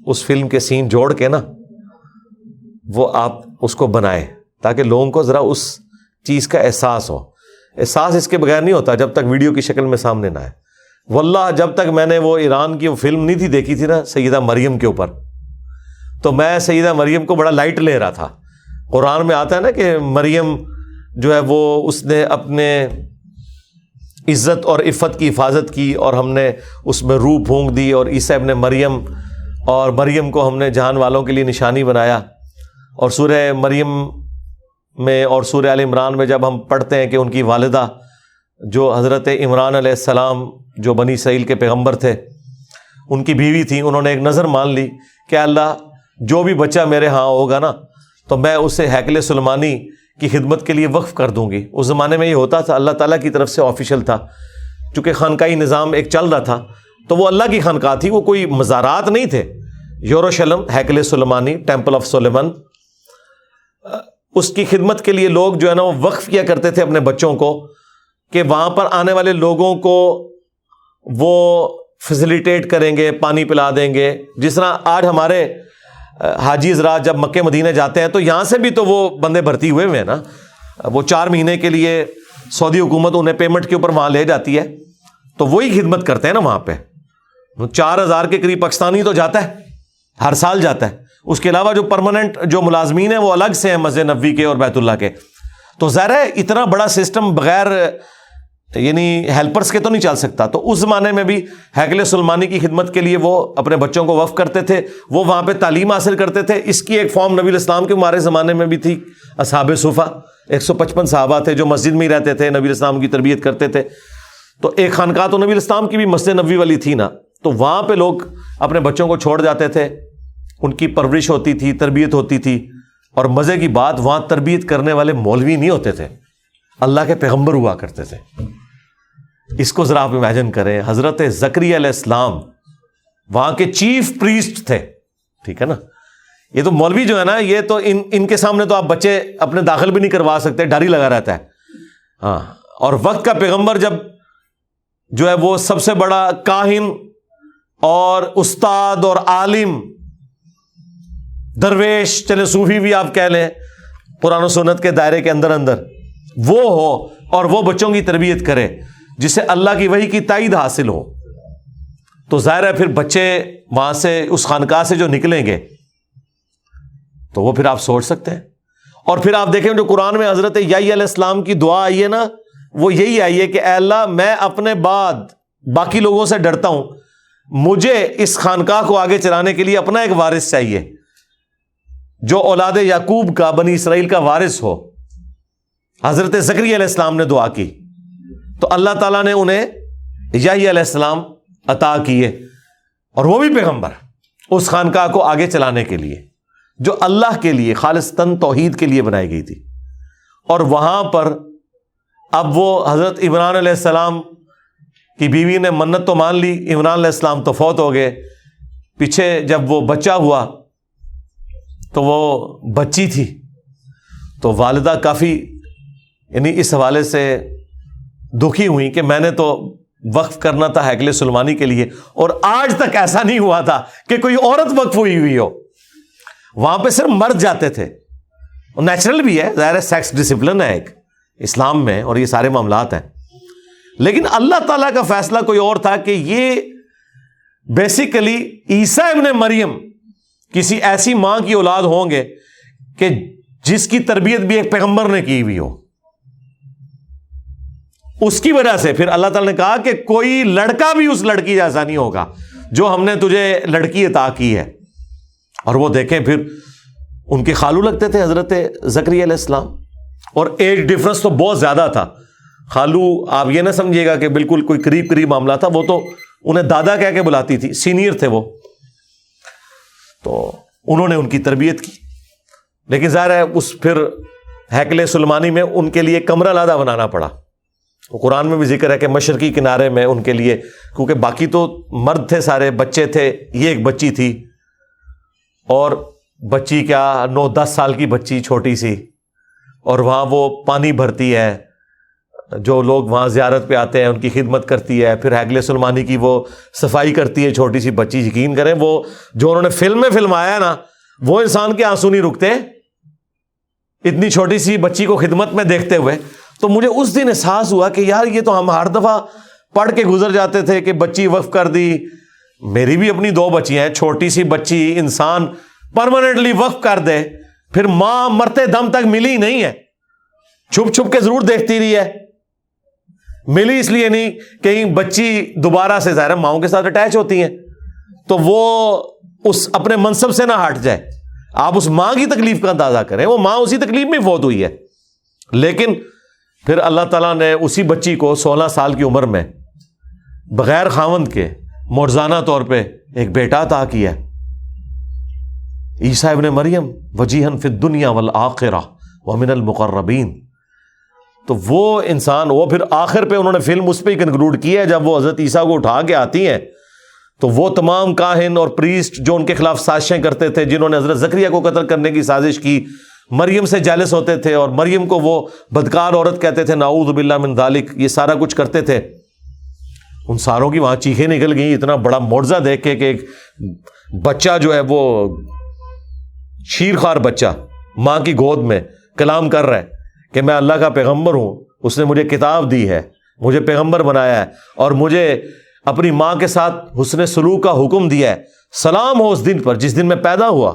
Speaker 1: اس فلم کے سین جوڑ کے نا وہ آپ اس کو بنائیں تاکہ لوگوں کو ذرا اس چیز کا احساس ہو. احساس اس کے بغیر نہیں ہوتا جب تک ویڈیو کی شکل میں سامنے نہ آئے. واللہ جب تک میں نے وہ ایران کی وہ فلم نہیں تھی دیکھی تھی نا سیدہ مریم کے اوپر، تو میں سیدہ مریم کو بڑا لائٹ لے رہا تھا. قرآن میں آتا ہے نا کہ مریم جو ہے وہ اس نے اپنے عزت اور عفت کی حفاظت کی اور ہم نے اس میں روح پھونک دی، اور عیسیٰ ابن مریم اور مریم کو ہم نے جہان والوں کے لیے نشانی بنایا. اور سورہ مریم میں اور سورہ آل عمران میں جب ہم پڑھتے ہیں کہ ان کی والدہ جو حضرت عمران علیہ السلام جو بنی اسرائیل کے پیغمبر تھے ان کی بیوی تھیں، انہوں نے ایک نظر مان لی کہ اللہ جو بھی بچہ میرے ہاں ہوگا نا تو میں اسے ہیکل سلیمانی کی خدمت کے لیے وقف کر دوں گی. اس زمانے میں یہ ہوتا تھا، اللہ تعالیٰ کی طرف سے آفیشیل تھا، چونکہ خانقاہی نظام ایک چل رہا تھا تو وہ اللہ کی خانقاہ تھی، وہ کوئی مزارات نہیں تھے. یروشلم ہیکل سلیمانی ٹیمپل آف سلیمان، اس کی خدمت کے لیے لوگ جو ہے نا وہ وقف کیا کرتے تھے اپنے بچوں کو کہ وہاں پر آنے والے لوگوں کو وہ فیسیلیٹیٹ کریں گے، پانی پلا دیں گے. جس طرح آج ہمارے حاجی حضرات جب مکہ مدینہ جاتے ہیں تو یہاں سے بھی تو وہ بندے بھرتی ہوئے ہیں نا، وہ 4 مہینے کے لیے سعودی حکومت انہیں پیمنٹ کے اوپر وہاں لے جاتی ہے تو وہی خدمت کرتے ہیں نا وہاں پہ. 4000 کے قریب پاکستانی تو جاتا ہے، ہر سال جاتا ہے. اس کے علاوہ جو پرماننٹ جو ملازمین ہیں وہ الگ سے ہیں مسجد نبوی کے اور بیت اللہ کے. تو ظاہر ہے اتنا بڑا سسٹم بغیر یعنی ہیلپرز کے تو نہیں چل سکتا. تو اس زمانے میں بھی ہیکل سلیمانی کی خدمت کے لیے وہ اپنے بچوں کو وقف کرتے تھے، وہ وہاں پہ تعلیم حاصل کرتے تھے. اس کی ایک فارم نبی الاسلام کے ہمارے زمانے میں بھی تھی. اصحاب صفہ 155 صحابہ تھے جو مسجد میں ہی رہتے تھے، نبی الاسلام کی تربیت کرتے تھے. تو ایک خانقاہ تو نبی الاسلام کی بھی مسجد نبوی والی تھی نا، تو وہاں پہ لوگ اپنے بچوں کو چھوڑ جاتے تھے، ان کی پرورش ہوتی تھی، تربیت ہوتی تھی. اور مزے کی بات وہاں تربیت کرنے والے مولوی نہیں ہوتے تھے، اللہ کے پیغمبر ہوا کرتے تھے. اس کو ذرا آپ امیجن کریں، حضرت زکریا علیہ السلام وہاں کے چیف پریسٹ تھے، ٹھیک ہے نا. یہ تو مولوی جو ہے نا یہ تو ان کے سامنے تو آپ بچے اپنے داخل بھی نہیں کروا سکتے، ڈر ہی لگا رہتا ہے. ہاں، اور وقت کا پیغمبر جب جو ہے وہ سب سے بڑا کاہن اور استاد اور عالم درویش، چلے صوفی بھی آپ کہہ لیں قرآن و سنت کے دائرے کے اندر وہ ہو اور وہ بچوں کی تربیت کرے جسے اللہ کی وحی کی تائید حاصل ہو، تو ظاہر ہے پھر بچے وہاں سے اس خانقاہ سے جو نکلیں گے تو وہ پھر آپ سوچ سکتے ہیں. اور پھر آپ دیکھیں جو قرآن میں حضرت یحییٰ علیہ السلام کی دعا آئی ہے نا، وہ یہی آئی ہے کہ اے اللہ میں اپنے بعد باقی لوگوں سے ڈرتا ہوں، مجھے اس خانقاہ کو آگے چلانے کے لیے اپنا ایک وارث چاہیے جو اولاد یعقوب کا، بنی اسرائیل کا وارث ہو. حضرت زکریا علیہ السلام نے دعا کی تو اللہ تعالیٰ نے انہیں یحییٰ علیہ السلام عطا کیے، اور وہ بھی پیغمبر اس خانقاہ کو آگے چلانے کے لیے جو اللہ کے لیے خالصتاً توحید کے لیے بنائی گئی تھی. اور وہاں پر اب وہ حضرت عمران علیہ السلام کی بیوی نے منت تو مان لی، عمران علیہ السلام تو فوت ہو گئے. پیچھے جب وہ بچہ ہوا تو وہ بچی تھی، تو والدہ کافی یعنی اس حوالے سے دکھی ہوئی کہ میں نے تو وقف کرنا تھا ہیکل سلیمانی کے لیے، اور آج تک ایسا نہیں ہوا تھا کہ کوئی عورت وقف ہوئی ہو. وہاں پہ صرف مرد جاتے تھے، نیچرل بھی ہے، ظاہر ہے سیکس ڈسپلن ہے ایک اسلام میں اور یہ سارے معاملات ہیں. لیکن اللہ تعالیٰ کا فیصلہ کوئی اور تھا کہ یہ بیسیکلی عیسیٰ ابن مریم کسی ایسی ماں کی اولاد ہوں گے کہ جس کی تربیت بھی ایک پیغمبر نے کی ہوئی ہو. اس کی وجہ سے پھر اللہ تعالیٰ نے کہا کہ کوئی لڑکا بھی اس لڑکی جیسا نہیں ہوگا جو ہم نے تجھے لڑکی عطا کی ہے. اور وہ دیکھیں پھر ان کے خالو لگتے تھے حضرت زکریا علیہ السلام، اور ایج ڈفرنس تو بہت زیادہ تھا. خالو آپ یہ نہ سمجھیے گا کہ بالکل کوئی قریب قریب معاملہ تھا، وہ تو انہیں دادا کہہ کے بلاتی تھی، سینئر تھے وہ. تو انہوں نے ان کی تربیت کی، لیکن ظاہر ہے اس پھر ہیکل سلیمانی میں ان کے لیے کمرہ علیحدہ بنانا پڑا. قرآن میں بھی ذکر ہے کہ مشرقی کنارے میں ان کے لیے، کیونکہ باقی تو مرد تھے سارے، بچے تھے، یہ ایک بچی تھی، اور بچی کیا 9-10 سال کی بچی چھوٹی سی، اور وہاں وہ پانی بھرتی ہے، جو لوگ وہاں زیارت پہ آتے ہیں ان کی خدمت کرتی ہے، پھر ہیکل سلیمانی کی وہ صفائی کرتی ہے، چھوٹی سی بچی. یقین کریں وہ جو انہوں نے فلم میں فلمایا ہے نا، وہ انسان کے آنسو نہیں رکتے اتنی چھوٹی سی بچی کو خدمت میں دیکھتے ہوئے. تو مجھے اس دن احساس ہوا کہ یار یہ تو ہم ہر دفعہ پڑھ کے گزر جاتے تھے کہ بچی وقف کر دی. میری بھی اپنی 2 بچیاں ہیں، چھوٹی سی بچی انسان پرماننٹلی وقف کر دے، پھر ماں مرتے دم تک ملی نہیں ہے، چھپ چھپ کے ضرور دیکھتی رہی ہے. ملی اس لیے نہیں کہیں بچی دوبارہ سے ظاہر ماؤں کے ساتھ اٹیچ ہوتی ہیں تو وہ اس اپنے منصب سے نہ ہٹ جائے. آپ اس ماں کی تکلیف کا اندازہ کریں، وہ ماں اسی تکلیف میں فوت ہوئی ہے. لیکن پھر اللہ تعالیٰ نے اسی بچی کو 16 سال کی عمر میں بغیر خاوند کے معجزانہ طور پہ ایک بیٹا عطا کیا. عیسیٰ ابن مریم وجیہن فی الدنیا والآخرہ ومن المقربین. تو وہ انسان، وہ پھر آخر پہ انہوں نے فلم اس پہ ہی کنکلوڈ کی ہے، جب وہ حضرت عیسیٰ کو اٹھا کے آتی ہیں تو وہ تمام کاہن اور پریسٹ جو ان کے خلاف سازشیں کرتے تھے، جنہوں نے حضرت زکریا کو قتل کرنے کی سازش کی، مریم سے جالس ہوتے تھے اور مریم کو وہ بدکار عورت کہتے تھے، نعوذ باللہ من ذالک، یہ سارا کچھ کرتے تھے. ان ساروں کی وہاں چیخیں نکل گئیں اتنا بڑا معجزہ دیکھ کے کہ ایک بچہ جو ہے وہ شیرخوار بچہ ماں کی گود میں کلام کر رہا ہے کہ میں اللہ کا پیغمبر ہوں، اس نے مجھے کتاب دی ہے، مجھے پیغمبر بنایا ہے، اور مجھے اپنی ماں کے ساتھ حسن سلوک کا حکم دیا ہے. سلام ہو اس دن پر جس دن میں پیدا ہوا،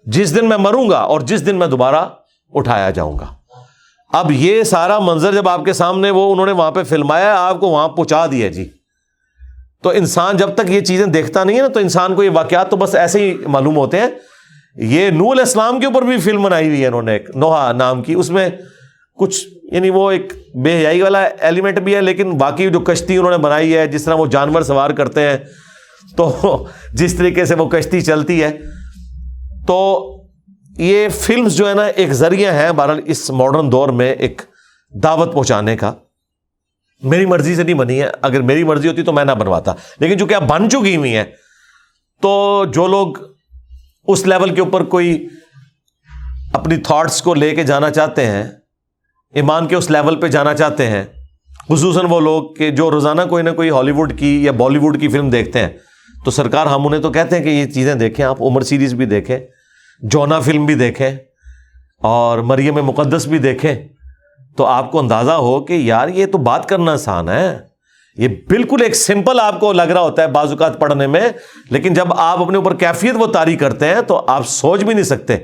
Speaker 1: جس دن میں مروں گا اور جس دن میں دوبارہ اٹھایا جاؤں گا. اب یہ سارا منظر جب آپ کے سامنے وہ انہوں نے وہاں پہ فلمایا، آپ کو وہاں پہنچا دیا جی. تو انسان جب تک یہ چیزیں دیکھتا نہیں ہے نا، تو انسان کو یہ واقعات تو بس ایسے ہی معلوم ہوتے ہیں. یہ نوح علیہ السلام کے اوپر بھی فلم بنائی ہوئی ہے انہوں نے، ایک نوحہ نام کی، اس میں کچھ یعنی وہ ایک بے حیائی والا ایلیمنٹ بھی ہے، لیکن باقی جو کشتی انہوں نے بنائی ہے، جس طرح وہ جانور سوار کرتے ہیں، تو جس طریقے سے وہ کشتی چلتی ہے، تو یہ فلمز جو ہے نا ایک ذریعہ ہے بہرحال اس ماڈرن دور میں ایک دعوت پہنچانے کا. میری مرضی سے نہیں بنی ہے، اگر میری مرضی ہوتی تو میں نہ بنواتا، لیکن چونکہ اب بن چکی ہوئی ہیں تو جو لوگ اس لیول کے اوپر کوئی اپنی تھاٹس کو لے کے جانا چاہتے ہیں، ایمان کے اس لیول پہ جانا چاہتے ہیں، خصوصاً وہ لوگ کہ جو روزانہ کوئی نہ کوئی ہالی ووڈ کی یا بالی ووڈ کی فلم دیکھتے ہیں، تو سرکار ہم انہیں تو کہتے ہیں کہ یہ چیزیں دیکھیں، آپ عمر سیریز بھی دیکھیں، جونا فلم بھی دیکھیں، اور مریم مقدس بھی دیکھیں، تو آپ کو اندازہ ہو کہ یار یہ تو بات کرنا آسان ہے. یہ بالکل ایک سمپل آپ کو لگ رہا ہوتا ہے بعض اوقات پڑھنے میں، لیکن جب آپ اپنے اوپر کیفیت وہ طاری کرتے ہیں تو آپ سوچ بھی نہیں سکتے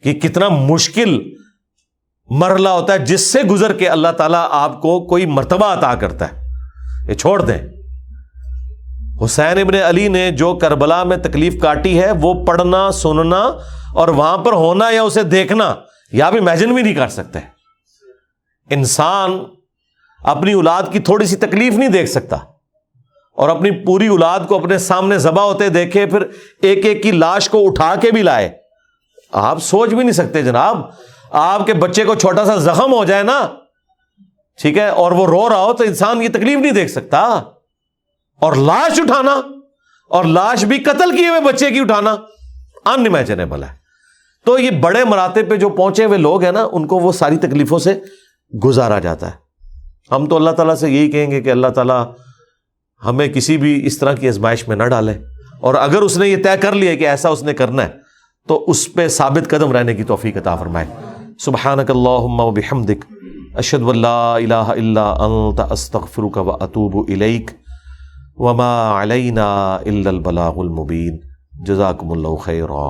Speaker 1: کہ کتنا مشکل مرحلہ ہوتا ہے جس سے گزر کے اللہ تعالیٰ آپ کو کوئی مرتبہ عطا کرتا ہے. یہ چھوڑ دیں، حسین ابن علی نے جو کربلا میں تکلیف کاٹی ہے، وہ پڑھنا، سننا اور وہاں پر ہونا یا اسے دیکھنا، یہ آپ امیجن بھی نہیں کر سکتے. انسان اپنی اولاد کی تھوڑی سی تکلیف نہیں دیکھ سکتا اور اپنی پوری اولاد کو اپنے سامنے ذبح ہوتے دیکھے، پھر ایک ایک کی لاش کو اٹھا کے بھی لائے. آپ سوچ بھی نہیں سکتے جناب. آپ کے بچے کو چھوٹا سا زخم ہو جائے نا، ٹھیک ہے، اور وہ رو رہا ہو، تو انسان یہ تکلیف نہیں دیکھ سکتا. اور لاش اٹھانا، اور لاش بھی قتل کیے ہوئے بچے کی اٹھانا ان امیجنیبل ہے. تو یہ بڑے مراتب پہ جو پہنچے ہوئے لوگ ہیں نا، ان کو وہ ساری تکلیفوں سے گزارا جاتا ہے. ہم تو اللہ تعالیٰ سے یہی کہیں گے کہ اللہ تعالیٰ ہمیں کسی بھی اس طرح کی آزمائش میں نہ ڈالے، اور اگر اس نے یہ طے کر لیا کہ ایسا اس نے کرنا ہے تو اس پہ ثابت قدم رہنے کی توفیق عطا فرمائے. سبحانک اللہم و بحمدک، اشہد ان لا الہ الا انت، استغفرک و اتوب الیک، وما علینا الا البلاغ المبین. جزاکم اللہ خیرا.